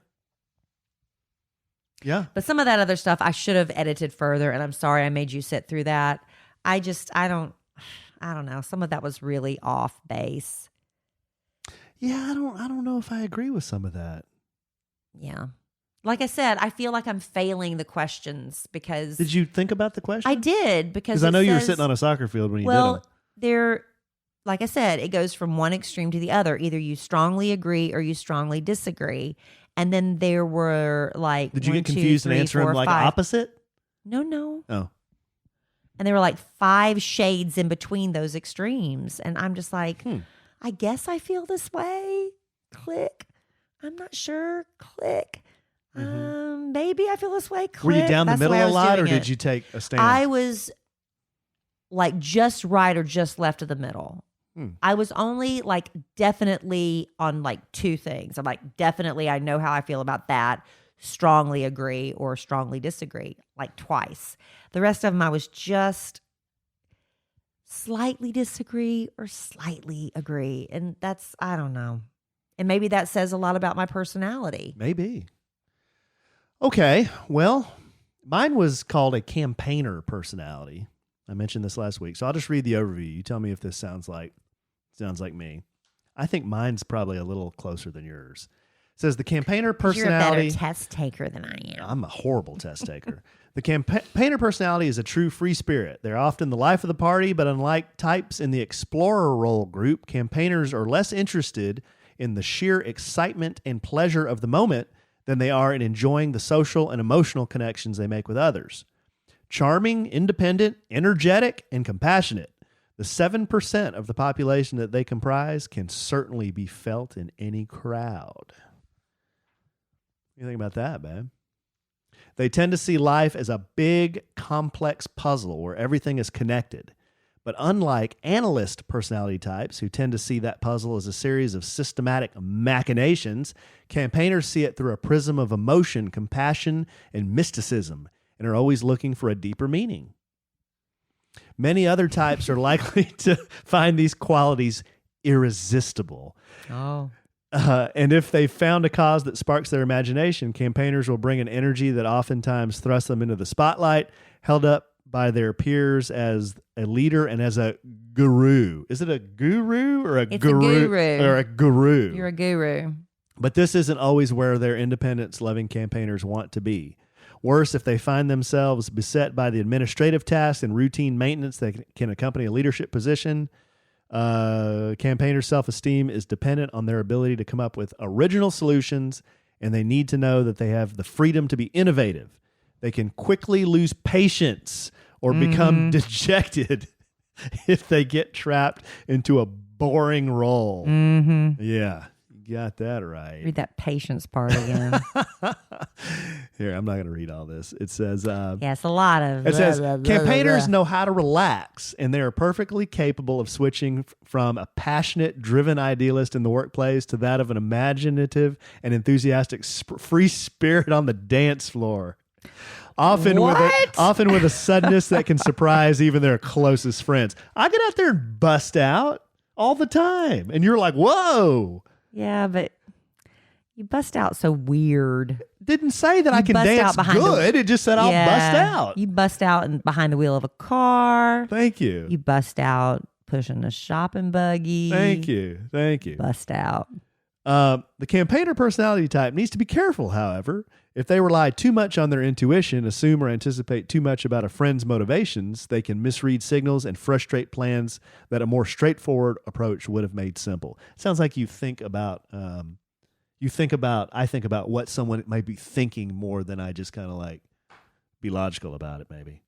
[SPEAKER 2] Yeah.
[SPEAKER 1] But some of that other stuff I should have edited further, and I'm sorry I made you sit through that. I don't know. Some of that was really off base.
[SPEAKER 2] Yeah, I don't know if I agree with some of that.
[SPEAKER 1] Yeah. Like I said, I feel like I'm failing the questions because...
[SPEAKER 2] Did you think about the question?
[SPEAKER 1] I did, because
[SPEAKER 2] I know you were sitting on a soccer field when you did them.
[SPEAKER 1] Like I said, it goes from one extreme to the other. Either you strongly agree or you strongly disagree. And then there were like...
[SPEAKER 2] Did you get confused and answer them like opposite?
[SPEAKER 1] No.
[SPEAKER 2] Oh.
[SPEAKER 1] And there were like 5 shades in between those extremes. And I'm just like, I guess I feel this way. Click. I'm not sure. Click. Maybe I feel this way. Click.
[SPEAKER 2] Were you down the middle a lot, or did you take a stand?
[SPEAKER 1] I was like just right or just left of the middle. I was only like definitely on like 2 things. I'm like, definitely I know how I feel about that. Strongly agree or strongly disagree, like twice. The rest of them I was just slightly disagree or slightly agree. And that's, I don't know. And maybe that says a lot about my personality.
[SPEAKER 2] Maybe. Okay, well, mine was called a campaigner personality. I mentioned this last week, so I'll just read the overview. You tell me if this sounds like me. I think mine's probably a little closer than yours. It says the campaigner personality...
[SPEAKER 1] You're a better test taker than I am.
[SPEAKER 2] I'm a horrible test taker. The campaigner personality is a true free spirit. They're often the life of the party, but unlike types in the explorer role group, campaigners are less interested in the sheer excitement and pleasure of the moment than they are in enjoying the social and emotional connections they make with others. Charming, independent, energetic, and compassionate, the 7% of the population that they comprise can certainly be felt in any crowd. What do you think about that, babe? They tend to see life as a big, complex puzzle where everything is connected. But unlike analyst personality types who tend to see that puzzle as a series of systematic machinations, campaigners see it through a prism of emotion, compassion, and mysticism, and are always looking for a deeper meaning. Many other types are likely to find these qualities irresistible.
[SPEAKER 1] Oh.
[SPEAKER 2] And if they've found a cause that sparks their imagination, campaigners will bring an energy that oftentimes thrusts them into the spotlight, held up by their peers as a leader and as a guru. Is it a guru or a guru?
[SPEAKER 1] A guru.
[SPEAKER 2] Or a guru.
[SPEAKER 1] You're a guru.
[SPEAKER 2] But this isn't always where their independence-loving campaigners want to be. Worse, if they find themselves beset by the administrative tasks and routine maintenance that can accompany a leadership position, campaigners' self-esteem is dependent on their ability to come up with original solutions, and they need to know that they have the freedom to be innovative. They can quickly lose patience or become dejected if they get trapped into a boring role.
[SPEAKER 1] Mm-hmm.
[SPEAKER 2] Yeah, you got that right.
[SPEAKER 1] Read that patience part again.
[SPEAKER 2] Here, I'm not going to read all this. It says...
[SPEAKER 1] yes, a lot of...
[SPEAKER 2] It says, campaigners know how to relax, and they are perfectly capable of switching from a passionate, driven idealist in the workplace to that of an imaginative and enthusiastic free spirit on the dance floor. Often with a suddenness that can surprise even their closest friends. I get out there and bust out all the time, and you're like, whoa.
[SPEAKER 1] Yeah, but you bust out so weird.
[SPEAKER 2] Didn't say that I can dance good. It just said I'll bust out.
[SPEAKER 1] You bust out behind the wheel of a car.
[SPEAKER 2] Thank you.
[SPEAKER 1] You bust out pushing a shopping buggy.
[SPEAKER 2] Thank you.
[SPEAKER 1] Bust out.
[SPEAKER 2] The campaigner personality type needs to be careful, however. If they rely too much on their intuition, assume or anticipate too much about a friend's motivations, they can misread signals and frustrate plans that a more straightforward approach would have made simple. Sounds like I think about what someone might be thinking more than I just kind of like be logical about it, maybe.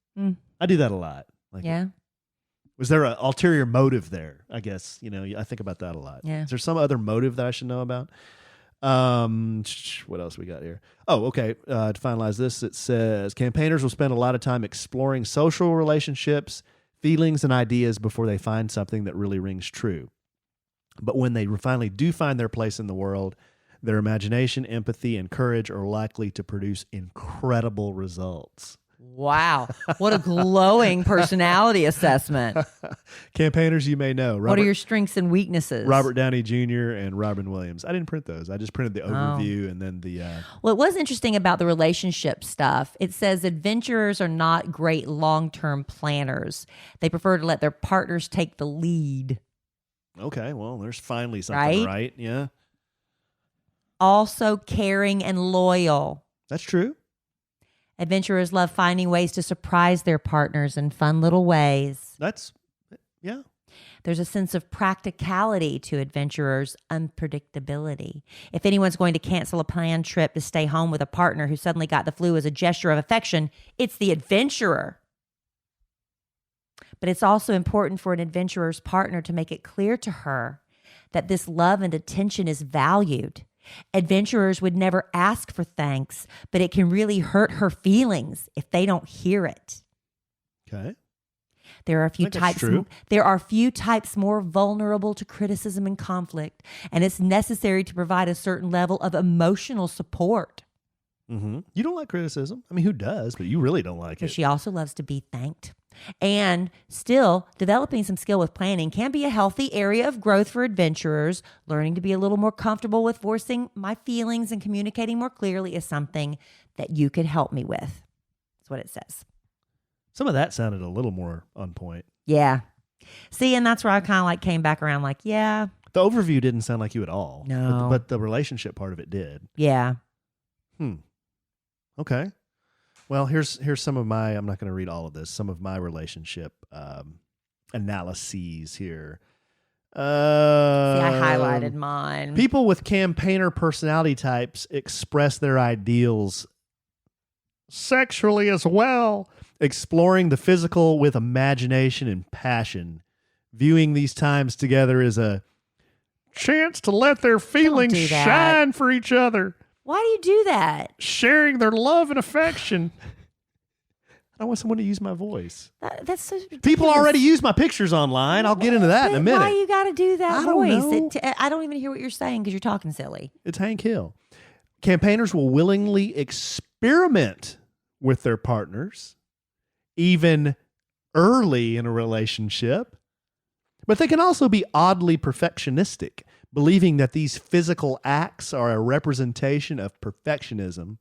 [SPEAKER 2] I do that a lot. Like,
[SPEAKER 1] yeah.
[SPEAKER 2] Was there an ulterior motive there? I guess, I think about that a lot.
[SPEAKER 1] Yeah.
[SPEAKER 2] Is there some other motive that I should know about? What else we got here? Oh, okay. To finalize this, it says campaigners will spend a lot of time exploring social relationships, feelings, and ideas before they find something that really rings true. But when they finally do find their place in the world, their imagination, empathy, and courage are likely to produce incredible results.
[SPEAKER 1] Wow. What a glowing personality assessment.
[SPEAKER 2] Campaigners you may know.
[SPEAKER 1] What are your strengths and weaknesses?
[SPEAKER 2] Robert Downey Jr. and Robin Williams. I didn't print those. I just printed the overview and then the...
[SPEAKER 1] Well, it was interesting about the relationship stuff. It says adventurers are not great long-term planners. They prefer to let their partners take the lead.
[SPEAKER 2] Okay, well, there's finally something right. Yeah.
[SPEAKER 1] Also caring and loyal.
[SPEAKER 2] That's true.
[SPEAKER 1] Adventurers love finding ways to surprise their partners in fun little ways.
[SPEAKER 2] Yeah.
[SPEAKER 1] There's a sense of practicality to adventurers' unpredictability. If anyone's going to cancel a planned trip to stay home with a partner who suddenly got the flu as a gesture of affection, it's the adventurer. But it's also important for an adventurer's partner to make it clear to her that this love and attention is valued. Adventurers would never ask for thanks, but it can really hurt her feelings if they don't hear it.
[SPEAKER 2] Okay.
[SPEAKER 1] There are few types more vulnerable to criticism and conflict, and it's necessary to provide a certain level of emotional support.
[SPEAKER 2] Mm-hmm. You don't like criticism? I mean, who does? But you really don't like it.
[SPEAKER 1] But she also loves to be thanked. And still, developing some skill with planning can be a healthy area of growth for adventurers. Learning to be a little more comfortable with voicing my feelings and communicating more clearly is something that you could help me with. That's what it says.
[SPEAKER 2] Some of that sounded a little more on point.
[SPEAKER 1] Yeah. See, and that's where I kind of like came back around like, yeah.
[SPEAKER 2] The overview didn't sound like you at all.
[SPEAKER 1] No.
[SPEAKER 2] But the relationship part of it did.
[SPEAKER 1] Yeah.
[SPEAKER 2] Okay. Well, here's some of my, I'm not going to read all of this, some of my relationship analyses here.
[SPEAKER 1] See, I highlighted mine.
[SPEAKER 2] People with campaigner personality types express their ideals sexually as well, exploring the physical with imagination and passion, viewing these times together as a chance to let their feelings shine for each other.
[SPEAKER 1] Why do you do that?
[SPEAKER 2] Sharing their love and affection. I don't want someone to use my voice.
[SPEAKER 1] That's so ridiculous.
[SPEAKER 2] People already use my pictures online. I'll get into that in a minute.
[SPEAKER 1] Why you got to do that voice?
[SPEAKER 2] Don't know.
[SPEAKER 1] I don't even hear what you're saying because you're talking silly.
[SPEAKER 2] It's Hank Hill. Campaigners will willingly experiment with their partners, even early in a relationship. But they can also be oddly perfectionistic, believing that these physical acts are a representation of perfectionism.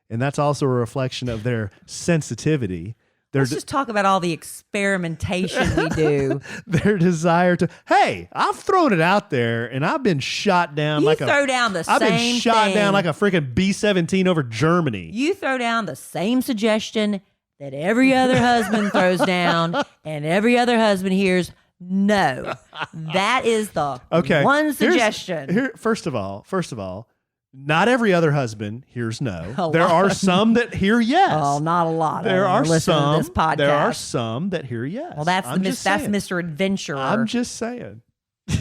[SPEAKER 2] And that's also a reflection of their sensitivity.
[SPEAKER 1] Let's just talk about all the experimentation we do.
[SPEAKER 2] Their desire to, hey, I've thrown it out there and I've been shot down
[SPEAKER 1] I've been shot
[SPEAKER 2] down like a freaking B-17 over Germany.
[SPEAKER 1] You throw down the same suggestion that every other husband throws down, and every other husband hears no. That is the one suggestion.
[SPEAKER 2] First of all, not every other husband hears no. There
[SPEAKER 1] lot.
[SPEAKER 2] are some that hear yes.
[SPEAKER 1] Oh, not a lot.
[SPEAKER 2] There are some.
[SPEAKER 1] To this podcast.
[SPEAKER 2] There are some that hear yes.
[SPEAKER 1] Well, that's Mr. Adventurer.
[SPEAKER 2] I'm just saying.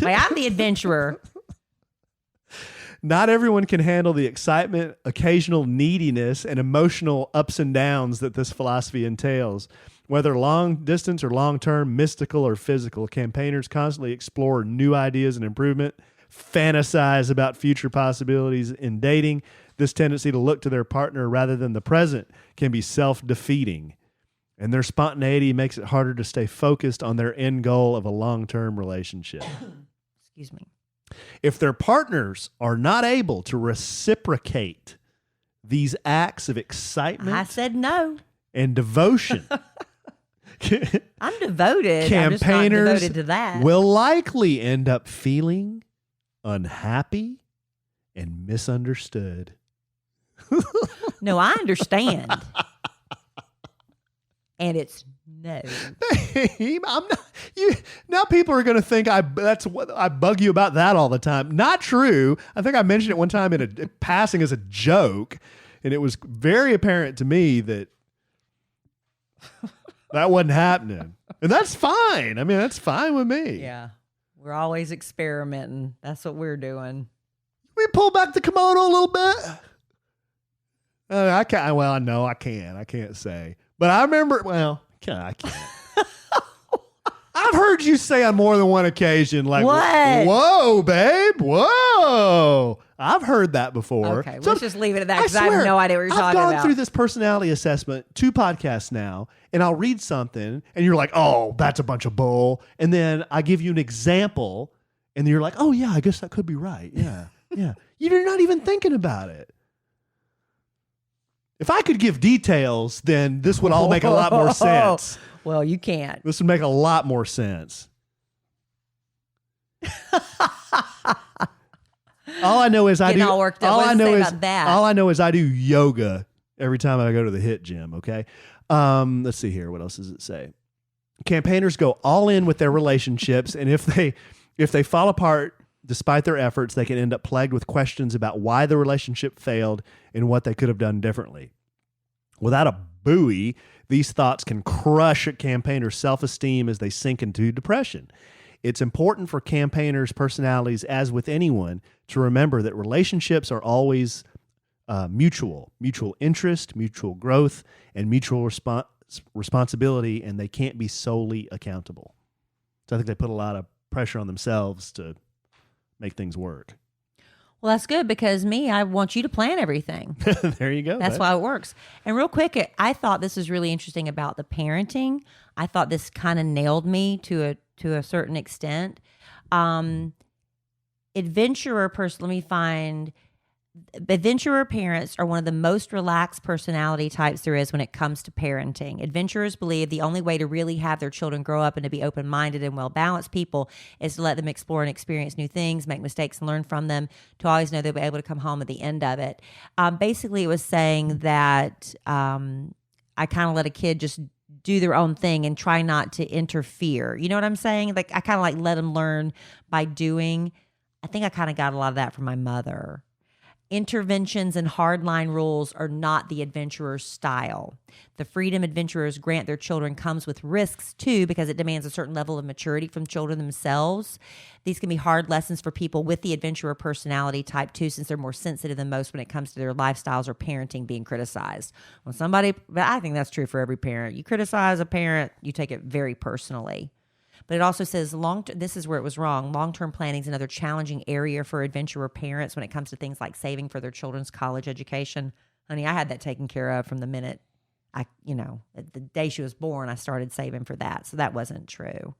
[SPEAKER 1] Like, I'm the adventurer.
[SPEAKER 2] Not everyone can handle the excitement, occasional neediness, and emotional ups and downs that this philosophy entails. Whether long distance or long term, mystical or physical, campaigners constantly explore new ideas and improvement, fantasize about future possibilities in dating. This tendency to look to their partner rather than the present can be self-defeating, and their spontaneity makes it harder to stay focused on their end goal of a long-term relationship.
[SPEAKER 1] Excuse me.
[SPEAKER 2] If their partners are not able to reciprocate these acts of excitement,
[SPEAKER 1] I said no,
[SPEAKER 2] and devotion,
[SPEAKER 1] I'm devoted.
[SPEAKER 2] Campaigners
[SPEAKER 1] I'm just not devoted to that.
[SPEAKER 2] will likely end up feeling unhappy and misunderstood.
[SPEAKER 1] No, I understand. And it's no.
[SPEAKER 2] Babe, I'm not. Now people are going to think that's what I bug you about that all the time. Not true. I think I mentioned it one time in a passing as a joke, and it was very apparent to me that that wasn't happening. And that's fine. I mean, that's fine with me.
[SPEAKER 1] Yeah. We're always experimenting. That's what we're doing.
[SPEAKER 2] We pull back the kimono a little bit. I can't. Well, no, I can. I can't say. But I remember. Well, I can't. I've heard you say on more than one occasion, like,
[SPEAKER 1] what?
[SPEAKER 2] Whoa, babe. Whoa. I've heard that before.
[SPEAKER 1] Okay, let's just leave it at that because I have no idea what you're talking about.
[SPEAKER 2] I've gone through this personality assessment 2 podcasts now, and I'll read something, and you're like, oh, that's a bunch of bull. And then I give you an example, and you're like, oh, yeah, I guess that could be right. Yeah, yeah. You're not even thinking about it. If I could give details, then this would all make a lot more sense.
[SPEAKER 1] Well, you can't.
[SPEAKER 2] This would make a lot more sense. All I know is I do.
[SPEAKER 1] All worked up.
[SPEAKER 2] All
[SPEAKER 1] What
[SPEAKER 2] I
[SPEAKER 1] does it
[SPEAKER 2] know
[SPEAKER 1] say
[SPEAKER 2] is
[SPEAKER 1] about that?
[SPEAKER 2] all I know is I do yoga every time I go to the HIIT gym. Okay. Let's see here. What else does it say? Campaigners go all in with their relationships, and if they fall apart despite their efforts, they can end up plagued with questions about why the relationship failed and what they could have done differently. Without a buoy, these thoughts can crush a campaigner's self-esteem as they sink into depression. It's important for campaigners' personalities, as with anyone, to remember that relationships are always mutual interest, mutual growth, and mutual responsibility, and they can't be solely accountable. So I think they put a lot of pressure on themselves to make things work.
[SPEAKER 1] Well, that's good because I want you to plan everything.
[SPEAKER 2] There you go.
[SPEAKER 1] That's why it works. And real quick, I thought this was really interesting about the parenting. I thought this kind of nailed me to a certain extent. Adventurer parents are one of the most relaxed personality types there is when it comes to parenting. Adventurers believe the only way to really have their children grow up and to be open-minded and well-balanced people is to let them explore and experience new things, make mistakes and learn from them, to always know they'll be able to come home at the end of it. Basically, it was saying that I kind of let a kid just do their own thing and try not to interfere. You know what I'm saying? Like, I kind of like let them learn by doing. I think I kind of got a lot of that from my mother. Interventions and hardline rules are not the adventurer's style. The freedom adventurers grant their children comes with risks too, because it demands a certain level of maturity from children themselves. These can be hard lessons for people with the adventurer personality type too, since they're more sensitive than most when it comes to their lifestyles or parenting being criticized. But I think that's true for every parent. You criticize a parent, you take it very personally. But it also says this is where it was wrong. Long-term planning is another challenging area for adventurer parents when it comes to things like saving for their children's college education. Honey, I had that taken care of from the minute the day she was born, I started saving for that. So that wasn't true.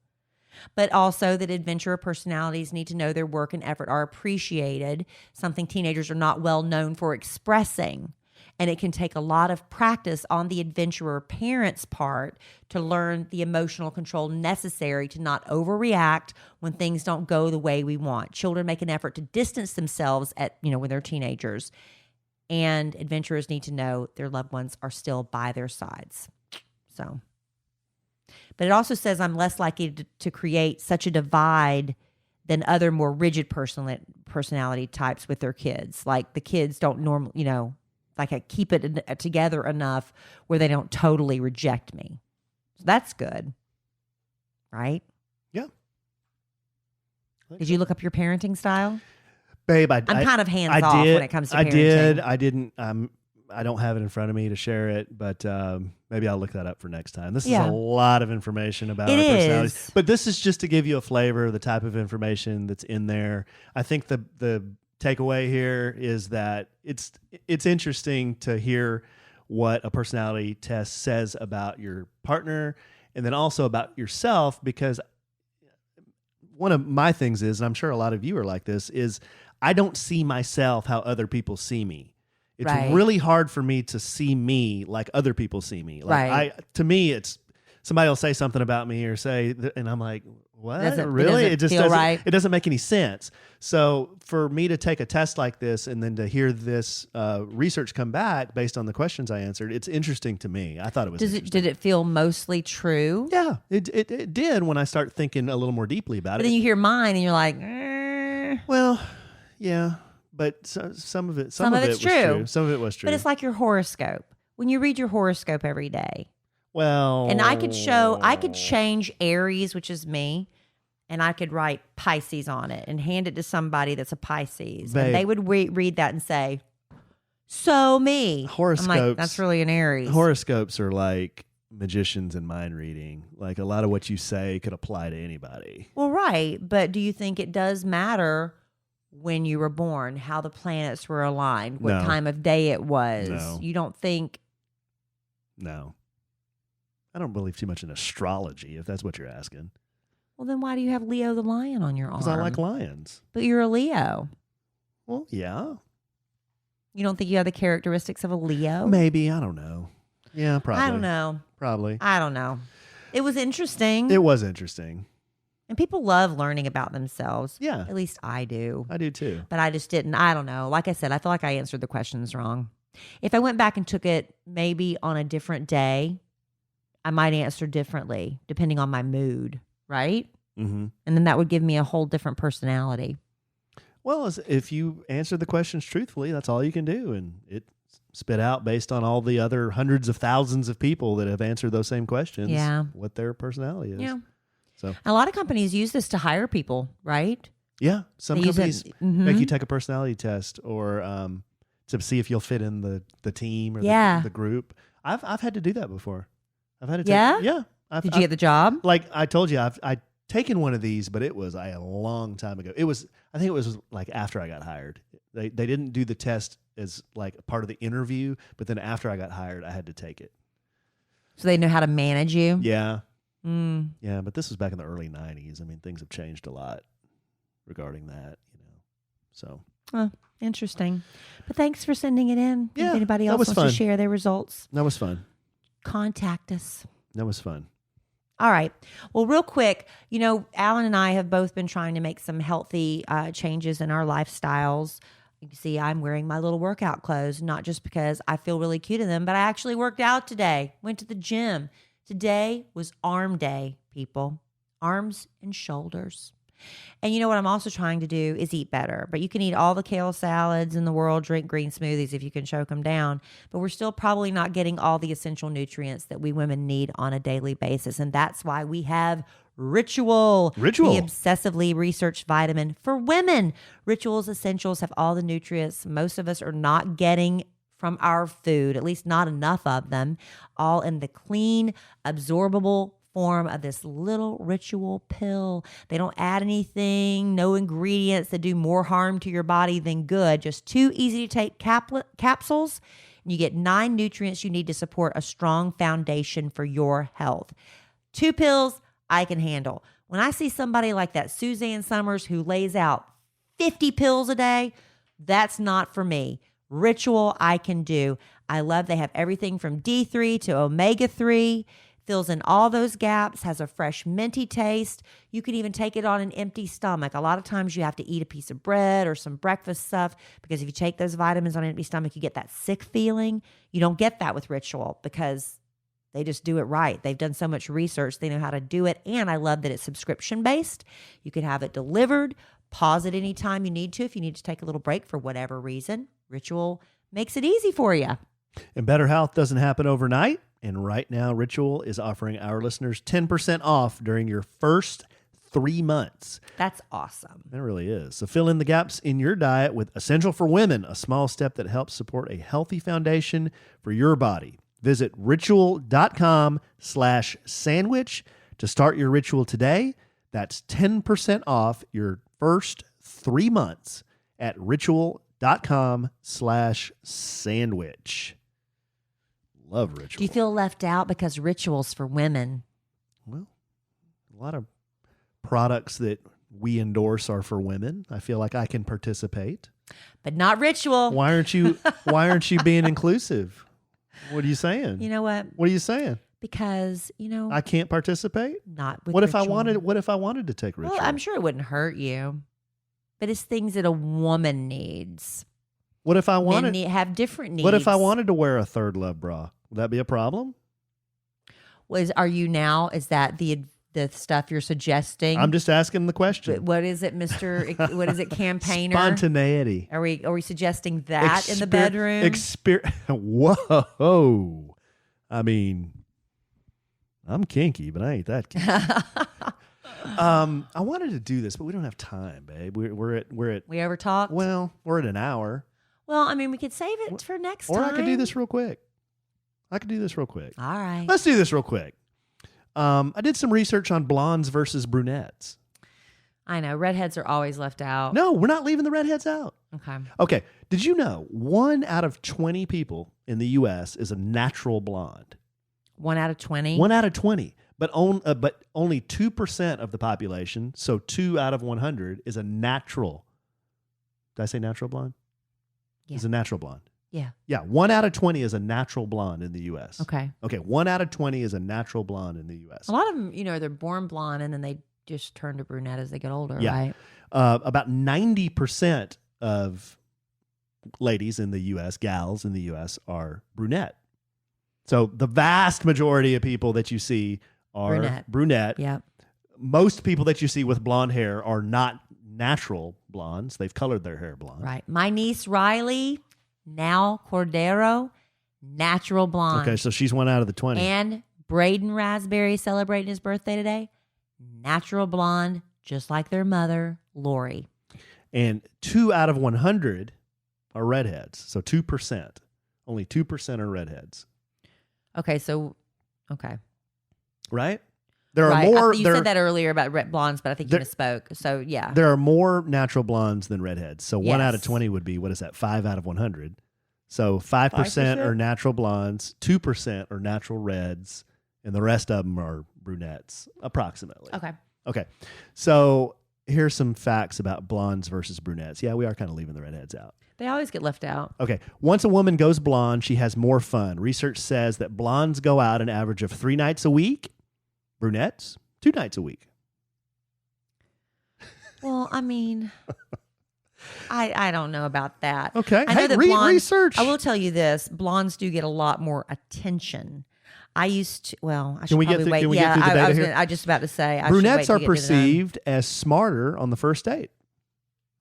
[SPEAKER 1] But also that adventurer personalities need to know their work and effort are appreciated, something teenagers are not well known for expressing. And it can take a lot of practice on the adventurer parent's part to learn the emotional control necessary to not overreact when things don't go the way we want. Children make an effort to distance themselves when they're teenagers. And adventurers need to know their loved ones are still by their sides. So, but it also says I'm less likely to create such a divide than other more rigid personality types with their kids. Like the kids don't normally, like I keep it together enough where they don't totally reject me. So that's good. Right?
[SPEAKER 2] Yeah.
[SPEAKER 1] Did you look up your parenting style?
[SPEAKER 2] Babe,
[SPEAKER 1] I'm kind of hands off when it comes to parenting.
[SPEAKER 2] I didn't. I don't have it in front of me to share it, but maybe I'll look that up for next time. This is a lot of information about our personalities. But this is just to give you a flavor of the type of information that's in there. I think the takeaway here is that it's interesting to hear what a personality test says about your partner and then also about yourself, because one of my things is, and I'm sure a lot of you are like this, is I don't see myself how other people see me. It's really hard for me to see me like other people see me. To me, it's somebody will say something about me or say, and I'm like, what? Really? It just doesn't. Right. It doesn't make any sense. So for me to take a test like this and then to hear this research come back based on the questions I answered, it's interesting to me. I thought it was.
[SPEAKER 1] Did it feel mostly true?
[SPEAKER 2] Yeah, it did when I start thinking a little more deeply about it.
[SPEAKER 1] But then you hear mine and you're like,
[SPEAKER 2] well, yeah. But some of it was true. Some of it was true.
[SPEAKER 1] But it's like your horoscope. When you read your horoscope every day.
[SPEAKER 2] Well.
[SPEAKER 1] And I could change Aries, which is me, and I could write Pisces on it and hand it to somebody that's a Pisces. Babe, and they would read that and say, so me.
[SPEAKER 2] Horoscopes.
[SPEAKER 1] I'm like, that's really an Aries.
[SPEAKER 2] Horoscopes are like magicians in mind reading. Like a lot of what you say could apply to anybody.
[SPEAKER 1] Well, right. But do you think it does matter when you were born, how the planets were aligned, what time of day it was?
[SPEAKER 2] No.
[SPEAKER 1] You don't think?
[SPEAKER 2] No. I don't believe too much in astrology, if that's what you're asking.
[SPEAKER 1] Well, then why do you have Leo the lion on your arm?
[SPEAKER 2] Because I like lions.
[SPEAKER 1] But you're a Leo.
[SPEAKER 2] Well, yeah.
[SPEAKER 1] You don't think you have the characteristics of a Leo?
[SPEAKER 2] Maybe. I don't know. Yeah, probably.
[SPEAKER 1] I don't know.
[SPEAKER 2] Probably.
[SPEAKER 1] I don't know. It was interesting.
[SPEAKER 2] It was interesting.
[SPEAKER 1] And people love learning about themselves.
[SPEAKER 2] Yeah.
[SPEAKER 1] At least I do.
[SPEAKER 2] I do too.
[SPEAKER 1] But I just didn't. I don't know. Like I said, I feel like I answered the questions wrong. If I went back and took it maybe on a different day, I might answer differently depending on my mood, right?
[SPEAKER 2] Mm-hmm.
[SPEAKER 1] And then that would give me a whole different personality.
[SPEAKER 2] Well, if you answer the questions truthfully, that's all you can do. And it spit out based on all the other hundreds of thousands of people that have answered those same questions what their personality is.
[SPEAKER 1] Yeah.
[SPEAKER 2] So
[SPEAKER 1] a lot of companies use this to hire people, right?
[SPEAKER 2] Yeah. Some companies make you take a personality test or to see if you'll fit in the team or the group. I've had to do that before. I've had to take
[SPEAKER 1] Did you get the job?
[SPEAKER 2] Like I told you, I've taken one of these, but it was a long time ago. I think it was like after I got hired. They didn't do the test as like part of the interview, but then after I got hired, I had to take it.
[SPEAKER 1] So they know how to manage you?
[SPEAKER 2] Yeah. Yeah, but this was back in the early 90s. I mean, things have changed a lot regarding that, So.
[SPEAKER 1] Interesting. But thanks for sending it in.
[SPEAKER 2] Yeah,
[SPEAKER 1] if anybody else wants to share their results,
[SPEAKER 2] that was fun.
[SPEAKER 1] Contact us.
[SPEAKER 2] That was fun.
[SPEAKER 1] All right. Well, real quick, Alan and I have both been trying to make some healthy changes in our lifestyles. You can see I'm wearing my little workout clothes, not just because I feel really cute in them, but I actually worked out today, went to the gym. Today was arm day, people. Arms and shoulders. And you know what I'm also trying to do is eat better. But you can eat all the kale salads in the world, drink green smoothies if you can choke them down. But we're still probably not getting all the essential nutrients that we women need on a daily basis. And that's why we have Ritual, the obsessively researched vitamin for women. Ritual's essentials have all the nutrients most of us are not getting from our food, at least not enough of them, all in the clean, absorbable form of this little Ritual pill. They don't add anything, no ingredients that do more harm to your body than good. Just 2 easy to take capsules. And you get 9 nutrients you need to support a strong foundation for your health. 2 pills I can handle. When I see somebody like that Suzanne Summers who lays out 50 pills a day, that's not for me. Ritual I can do. I love they have everything from D3 to omega-3, fills in all those gaps, has a fresh minty taste. You can even take it on an empty stomach. A lot of times you have to eat a piece of bread or some breakfast stuff because if you take those vitamins on an empty stomach, you get that sick feeling. You don't get that with Ritual because they just do it right. They've done so much research. They know how to do it. And I love that it's subscription-based. You can have it delivered, pause it anytime you need to if you need to take a little break for whatever reason. Ritual makes it easy for you.
[SPEAKER 2] And better health doesn't happen overnight. And right now, Ritual is offering our listeners 10% off during your first 3 months.
[SPEAKER 1] That's awesome.
[SPEAKER 2] It really is. So fill in the gaps in your diet with Essential for Women, a small step that helps support a healthy foundation for your body. Visit ritual.com/sandwich to start your Ritual today. That's 10% off your first 3 months at ritual.com/sandwich. Love Ritual.
[SPEAKER 1] Do you feel left out because Ritual's for women?
[SPEAKER 2] Well, a lot of products that we endorse are for women. I feel like I can participate.
[SPEAKER 1] But not Ritual.
[SPEAKER 2] Why aren't you being inclusive? What are you saying?
[SPEAKER 1] You know what?
[SPEAKER 2] What are you saying?
[SPEAKER 1] Because,
[SPEAKER 2] I can't participate?
[SPEAKER 1] Not with
[SPEAKER 2] What
[SPEAKER 1] Ritual.
[SPEAKER 2] if I wanted to take Ritual?
[SPEAKER 1] Well, I'm sure it wouldn't hurt you. But it's things that a woman needs.
[SPEAKER 2] What if I wanted
[SPEAKER 1] have different needs?
[SPEAKER 2] What if I wanted to wear a Third Love bra? Would that be a problem?
[SPEAKER 1] Is that the stuff you're suggesting?
[SPEAKER 2] I'm just asking the question.
[SPEAKER 1] What is it, Mr. what is it, campaigner?
[SPEAKER 2] Spontaneity.
[SPEAKER 1] Are we suggesting that in the bedroom?
[SPEAKER 2] Whoa. I mean, I'm kinky, but I ain't that kinky. I wanted to do this, but we don't have time, babe. We're at
[SPEAKER 1] We ever talked?
[SPEAKER 2] Well, we're at an hour.
[SPEAKER 1] Well, I mean, we could save it for next time.
[SPEAKER 2] Or I could do this real quick. All
[SPEAKER 1] right.
[SPEAKER 2] Let's do this real quick. I did some research on blondes versus brunettes.
[SPEAKER 1] I know. Redheads are always left out.
[SPEAKER 2] No, we're not leaving the redheads out.
[SPEAKER 1] Okay.
[SPEAKER 2] Did you know 1 out of 20 people in the U.S. is a natural blonde?
[SPEAKER 1] 1 out of 20?
[SPEAKER 2] 1 out of 20. But only 2% of the population, so 2 out of 100, is a natural. Did I say natural blonde?
[SPEAKER 1] Yeah.
[SPEAKER 2] Is a natural blonde.
[SPEAKER 1] Yeah.
[SPEAKER 2] Yeah, 1 out of 20 is a natural blonde in the U.S.
[SPEAKER 1] Okay.
[SPEAKER 2] 1 out of 20 is a natural blonde in the U.S.
[SPEAKER 1] A lot of them, they're born blonde and then they just turn to brunette as they get older,
[SPEAKER 2] yeah.
[SPEAKER 1] right?
[SPEAKER 2] About 90% of ladies in the U.S., gals in the U.S., are brunette. So the vast majority of people that you see are brunette.
[SPEAKER 1] Yeah.
[SPEAKER 2] Most people that you see with blonde hair are not natural blondes. They've colored their hair blonde.
[SPEAKER 1] Right. My niece Riley, now Cordero, natural blonde.
[SPEAKER 2] Okay, so she's 1 out of the 20.
[SPEAKER 1] And Braden Raspberry celebrating his birthday today, natural blonde, just like their mother, Lori.
[SPEAKER 2] And 2 out of 100 are redheads. So 2%. Only 2% are redheads.
[SPEAKER 1] Okay.
[SPEAKER 2] Right? There are
[SPEAKER 1] right.
[SPEAKER 2] more.
[SPEAKER 1] You said that earlier about red blondes, but I think you misspoke. So, yeah.
[SPEAKER 2] There are more natural blondes than redheads. So 1 out of 20 would be, what is that, 5 out of 100. So 5% are natural blondes, 2% are natural reds, and the rest of them are brunettes, approximately. Okay. So here's some facts about blondes versus brunettes. Yeah, we are kind of leaving the redheads out.
[SPEAKER 1] They always get left out.
[SPEAKER 2] Okay. Once a woman goes blonde, she has more fun. Research says that blondes go out an average of 3 nights a week. Brunettes, 2 nights a week.
[SPEAKER 1] Well, I mean, I don't know about that.
[SPEAKER 2] Okay.
[SPEAKER 1] I know that
[SPEAKER 2] research.
[SPEAKER 1] I will tell you this. Blondes do get a lot more attention. I used to. Well, I should
[SPEAKER 2] Can we get
[SPEAKER 1] probably
[SPEAKER 2] through-
[SPEAKER 1] wait.
[SPEAKER 2] can we get
[SPEAKER 1] Yeah,
[SPEAKER 2] through the data
[SPEAKER 1] was
[SPEAKER 2] here?
[SPEAKER 1] gonna, I just about to say. I should wait
[SPEAKER 2] Brunettes
[SPEAKER 1] to
[SPEAKER 2] are
[SPEAKER 1] get to the done.
[SPEAKER 2] perceived as smarter on the first date.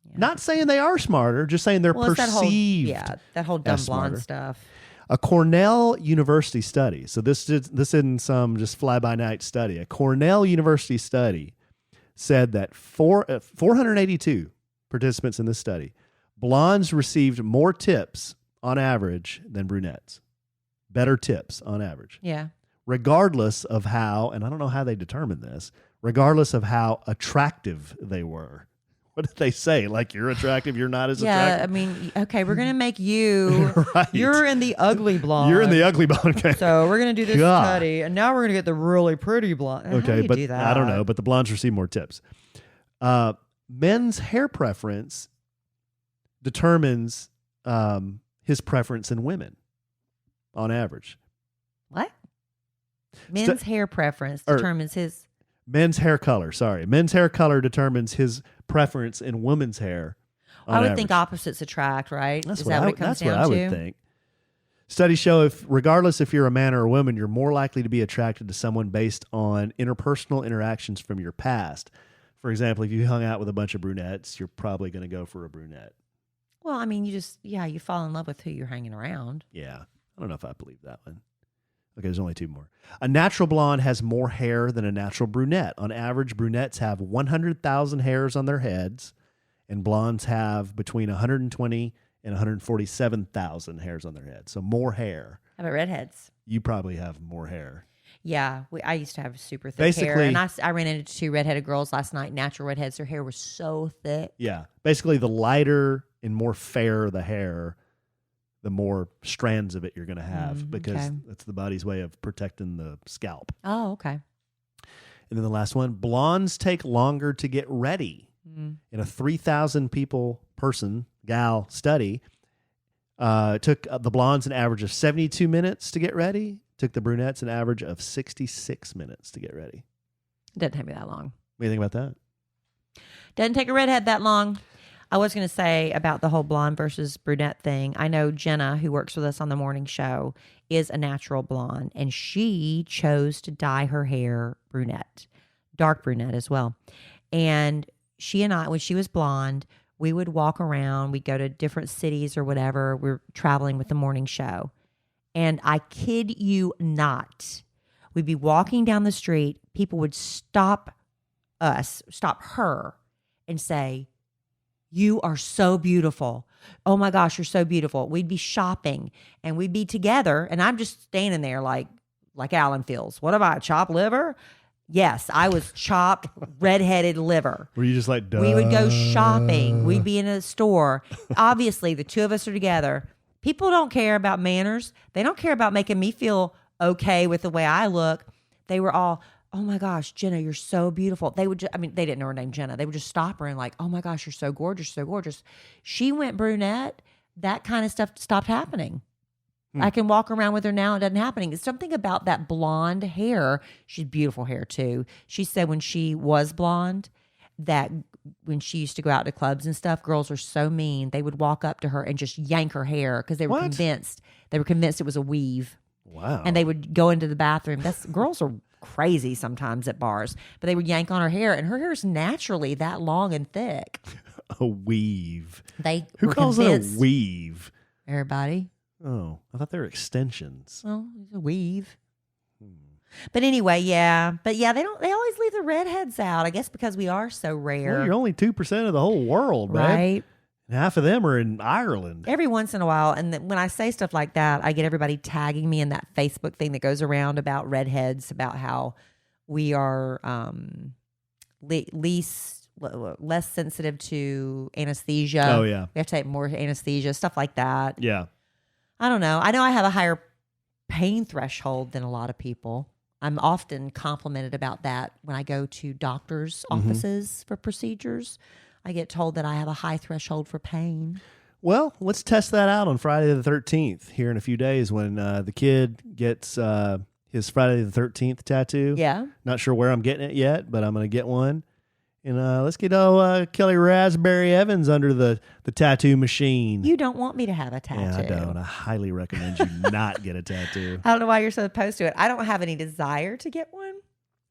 [SPEAKER 1] Yeah.
[SPEAKER 2] Not saying they are smarter, just saying they're
[SPEAKER 1] Well, it's
[SPEAKER 2] perceived.
[SPEAKER 1] that whole dumb
[SPEAKER 2] as smarter.
[SPEAKER 1] blonde stuff.
[SPEAKER 2] A Cornell University study. So this isn't some just fly-by-night study. A Cornell University study said that 482 participants in this study, blondes received more tips on average than brunettes. Better tips on average.
[SPEAKER 1] Yeah.
[SPEAKER 2] Regardless of how, and I don't know how they determined this, regardless of how attractive they were. What did they say? Like, you're attractive, you're not as
[SPEAKER 1] Yeah,
[SPEAKER 2] attractive?
[SPEAKER 1] I mean, okay, we're going to make you,
[SPEAKER 2] Right.
[SPEAKER 1] you're in the ugly blonde.
[SPEAKER 2] You're in the ugly blonde. Okay.
[SPEAKER 1] So we're going to do this
[SPEAKER 2] God.
[SPEAKER 1] study, and now we're going to get the really pretty blonde. How do
[SPEAKER 2] Okay,
[SPEAKER 1] you
[SPEAKER 2] but
[SPEAKER 1] do that?
[SPEAKER 2] I don't know. But the blondes receive more tips. Men's hair preference determines his preference in women, on average.
[SPEAKER 1] What? Men's hair preference
[SPEAKER 2] or-
[SPEAKER 1] determines his.
[SPEAKER 2] Men's hair color. Sorry, men's hair color determines his preference in women's hair.
[SPEAKER 1] I would think opposites attract, right?
[SPEAKER 2] That's
[SPEAKER 1] Is
[SPEAKER 2] what
[SPEAKER 1] that
[SPEAKER 2] I,
[SPEAKER 1] what it comes
[SPEAKER 2] that's
[SPEAKER 1] down
[SPEAKER 2] what I
[SPEAKER 1] to?
[SPEAKER 2] would think. Studies show regardless if you're a man or a woman, you're more likely to be attracted to someone based on interpersonal interactions from your past. For example, if you hung out with a bunch of brunettes, you're probably going to go for a brunette.
[SPEAKER 1] Well, I mean, you fall in love with who you're hanging around.
[SPEAKER 2] Yeah. I don't know if I believe that one. Okay, there's only two more. A natural blonde has more hair than a natural brunette. On average, brunettes have 100,000 hairs on their heads, and blondes have between 120 and 147,000 hairs on their heads. So more hair.
[SPEAKER 1] How about redheads?
[SPEAKER 2] You probably have more hair.
[SPEAKER 1] Yeah, I used to have super thick hair,
[SPEAKER 2] Basically-
[SPEAKER 1] and I ran into two redheaded girls last night. Natural redheads, their hair was so thick.
[SPEAKER 2] Yeah. Basically, the lighter and more fair the hair, the more strands of it you're going to have because
[SPEAKER 1] okay.
[SPEAKER 2] that's the body's way of protecting the scalp.
[SPEAKER 1] Oh, okay.
[SPEAKER 2] And then the last one, blondes take longer to get ready. In a 3,000 gal study, took the blondes an average of 72 minutes to get ready, took the brunettes an average of 66 minutes to get ready.
[SPEAKER 1] Doesn't take me that long.
[SPEAKER 2] What do you think about that?
[SPEAKER 1] Doesn't take a redhead that long. I was going to say about the whole blonde versus brunette thing. I know Jenna, who works with us on the morning show, is a natural blonde, and she chose to dye her hair brunette, dark brunette as well. And she and I, when she was blonde, we would walk around. We'd go to different cities or whatever. We're traveling with the morning show. And I kid you not, we'd be walking down the street. People would stop her and say, "You are so beautiful. Oh my gosh, you're so beautiful." We'd be shopping and we'd be together. And I'm just standing there like Allen feels. What am I, chopped liver? Yes, I was chopped redheaded liver.
[SPEAKER 2] Were you just like, duh?
[SPEAKER 1] We would go shopping. We'd be in a store. Obviously, the two of us are together. People don't care about manners. They don't care about making me feel okay with the way I look. They were all, "Oh my gosh, Jenna, you're so beautiful." They would they didn't know her name, Jenna. They would just stop her and like, "Oh my gosh, you're so gorgeous, so gorgeous." She went brunette. That kind of stuff stopped happening. I can walk around with her now. It doesn't happen. It's something about that blonde hair. She's beautiful hair too. She said when she was blonde, that when she used to go out to clubs and stuff, girls were so mean. They would walk up to her and just yank her hair because they were convinced it was a weave.
[SPEAKER 2] Wow.
[SPEAKER 1] And they would go into the bathroom. Girls are crazy sometimes at bars, but they would yank on her hair, and her hair is naturally that long and thick.
[SPEAKER 2] A weave.
[SPEAKER 1] Who
[SPEAKER 2] calls it a weave?
[SPEAKER 1] Everybody.
[SPEAKER 2] Oh, I thought they were extensions.
[SPEAKER 1] Well, it's a weave. But anyway, yeah. But yeah, they always leave the redheads out, I guess because we are so rare.
[SPEAKER 2] Well, you're only 2% of the whole world, man.
[SPEAKER 1] Right.
[SPEAKER 2] And half of them are in Ireland.
[SPEAKER 1] Every once in a while, and when I say stuff like that, I get everybody tagging me in that Facebook thing that goes around about redheads, about how we are less sensitive to anesthesia.
[SPEAKER 2] Oh, yeah.
[SPEAKER 1] We have to take more anesthesia, stuff like that.
[SPEAKER 2] Yeah.
[SPEAKER 1] I don't know. I know I have a higher pain threshold than a lot of people. I'm often complimented about that when I go to doctors' offices for procedures. I get told that I have a high threshold for pain.
[SPEAKER 2] Well, let's test that out on Friday the 13th here in a few days when the kid gets his Friday the 13th tattoo.
[SPEAKER 1] Yeah.
[SPEAKER 2] Not sure where I'm getting it yet, but I'm going to get one. And let's get Kelly Raspberry Evans under the tattoo machine.
[SPEAKER 1] You don't want me to have a tattoo.
[SPEAKER 2] Yeah, I don't. I highly recommend you not get a tattoo.
[SPEAKER 1] I don't know why you're so opposed to it. I don't have any desire to get one.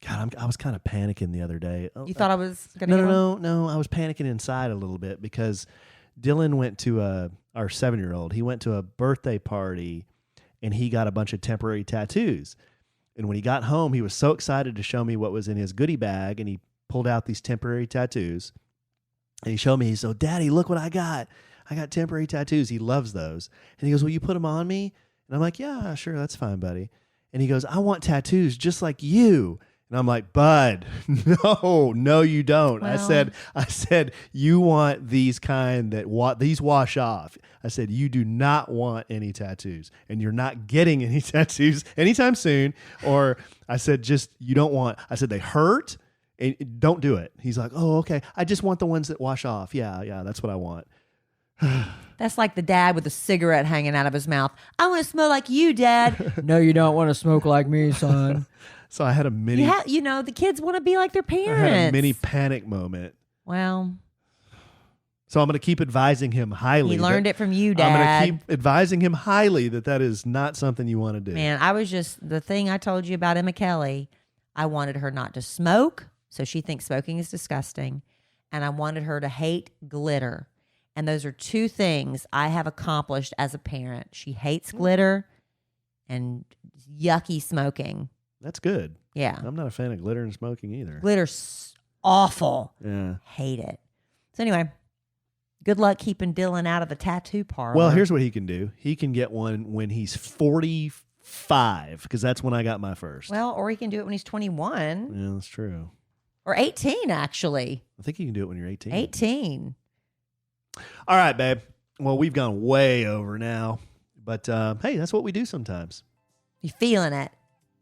[SPEAKER 2] God, I was kind of panicking the other day.
[SPEAKER 1] You thought I was going to get one?
[SPEAKER 2] No. I was panicking inside a little bit because Dylan went to our 7-year-old. He went to a birthday party, and he got a bunch of temporary tattoos. And when he got home, he was so excited to show me what was in his goodie bag, and he pulled out these temporary tattoos. And he showed me, he said, Daddy, look what I got. I got temporary tattoos. He loves those. And he goes, will you put them on me? And I'm like, yeah, sure, that's fine, buddy. And he goes, I want tattoos just like you. And I'm like, Bud, no, you don't.
[SPEAKER 1] Well,
[SPEAKER 2] I said, you want these kind that these wash off. I said, you do not want any tattoos, and you're not getting any tattoos anytime soon. Or I said, you don't want. I said, they hurt, and don't do it. He's like, oh, okay. I just want the ones that wash off. Yeah, that's what I want.
[SPEAKER 1] That's like the dad with a cigarette hanging out of his mouth. I want to smell like you, Dad. No, you don't want to smoke like me, son.
[SPEAKER 2] So I had a mini.
[SPEAKER 1] The kids want to be like their parents.
[SPEAKER 2] I had a mini panic moment.
[SPEAKER 1] Well,
[SPEAKER 2] so I'm going to keep advising him highly.
[SPEAKER 1] He learned it from you, Dad.
[SPEAKER 2] I'm going to keep advising him highly that is not something you want to do.
[SPEAKER 1] Man, the thing I told you about Emma Kelly, I wanted her not to smoke, so she thinks smoking is disgusting, and I wanted her to hate glitter. And those are two things I have accomplished as a parent. She hates glitter and yucky smoking.
[SPEAKER 2] That's good.
[SPEAKER 1] Yeah.
[SPEAKER 2] I'm not a fan of glitter and smoking either.
[SPEAKER 1] Glitter's awful.
[SPEAKER 2] Yeah.
[SPEAKER 1] Hate it. So anyway, good luck keeping Dylan out of the tattoo parlor.
[SPEAKER 2] Well, here's what he can do. He can get one when he's 45, because that's when I got my first.
[SPEAKER 1] Well, or he can do it when he's 21.
[SPEAKER 2] Yeah, that's true.
[SPEAKER 1] Or 18, actually.
[SPEAKER 2] I think you can do it when you're 18.
[SPEAKER 1] 18.
[SPEAKER 2] All right, babe. Well, we've gone way over now. But, hey, that's what we do sometimes.
[SPEAKER 1] You feeling it?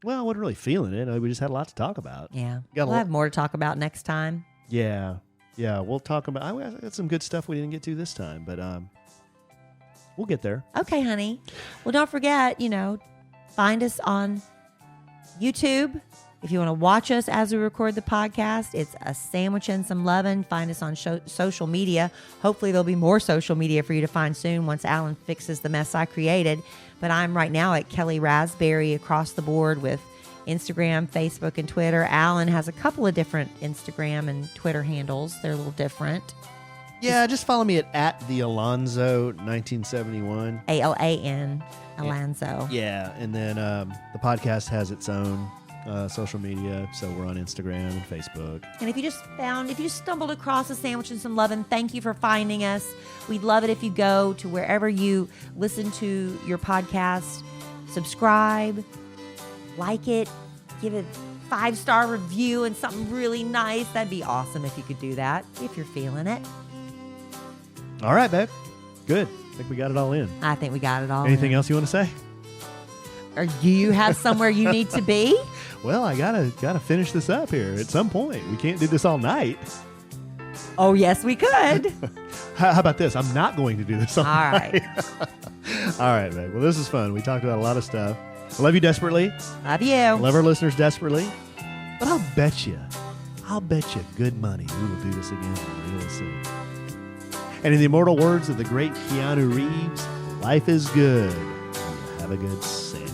[SPEAKER 2] Well, I wasn't really feeling it. We just had a lot to talk about.
[SPEAKER 1] Yeah. We'll have more to talk about next time.
[SPEAKER 2] Yeah. We'll talk about. I got some good stuff we didn't get to this time, but we'll get there.
[SPEAKER 1] Okay, honey. Well, don't forget, find us on YouTube. If you want to watch us as we record the podcast, it's A Sandwich and Some Lovin'. Find us on social media. Hopefully there'll be more social media for you to find soon once Alan fixes the mess I created. But I'm right now at Kelly Raspberry across the board with Instagram, Facebook, and Twitter. Alan has a couple of different Instagram and Twitter handles. They're a little different.
[SPEAKER 2] Yeah, just follow me at the Alonzo 1971.
[SPEAKER 1] ALAN, Alonzo.
[SPEAKER 2] Yeah, and then the podcast has its own social media, so we're on Instagram and Facebook.
[SPEAKER 1] And if you just stumbled across A Sandwich and Some Lovin', thank you for finding us. We'd love it if you go to wherever you listen to your podcast, subscribe, like it, give it a 5-star review and something really nice. That'd be awesome if you could do that, if you're feeling it.
[SPEAKER 2] All right, babe. Good. I think we got it all in.
[SPEAKER 1] I think we got it all
[SPEAKER 2] Anything
[SPEAKER 1] in.
[SPEAKER 2] else you want to say?
[SPEAKER 1] Or do you have somewhere you need to be?
[SPEAKER 2] Well, I gotta finish this up here at some point. We can't do this all night.
[SPEAKER 1] Oh, yes, we could.
[SPEAKER 2] How about this? I'm not going to do this all night.
[SPEAKER 1] Right.
[SPEAKER 2] All right, babe. Well, this is fun. We talked about a lot of stuff. I love you desperately.
[SPEAKER 1] Love you.
[SPEAKER 2] Love our listeners desperately. But I'll bet you good money we will do this again real soon. And in the immortal words of the great Keanu Reeves, life is good. Have a good sandwich.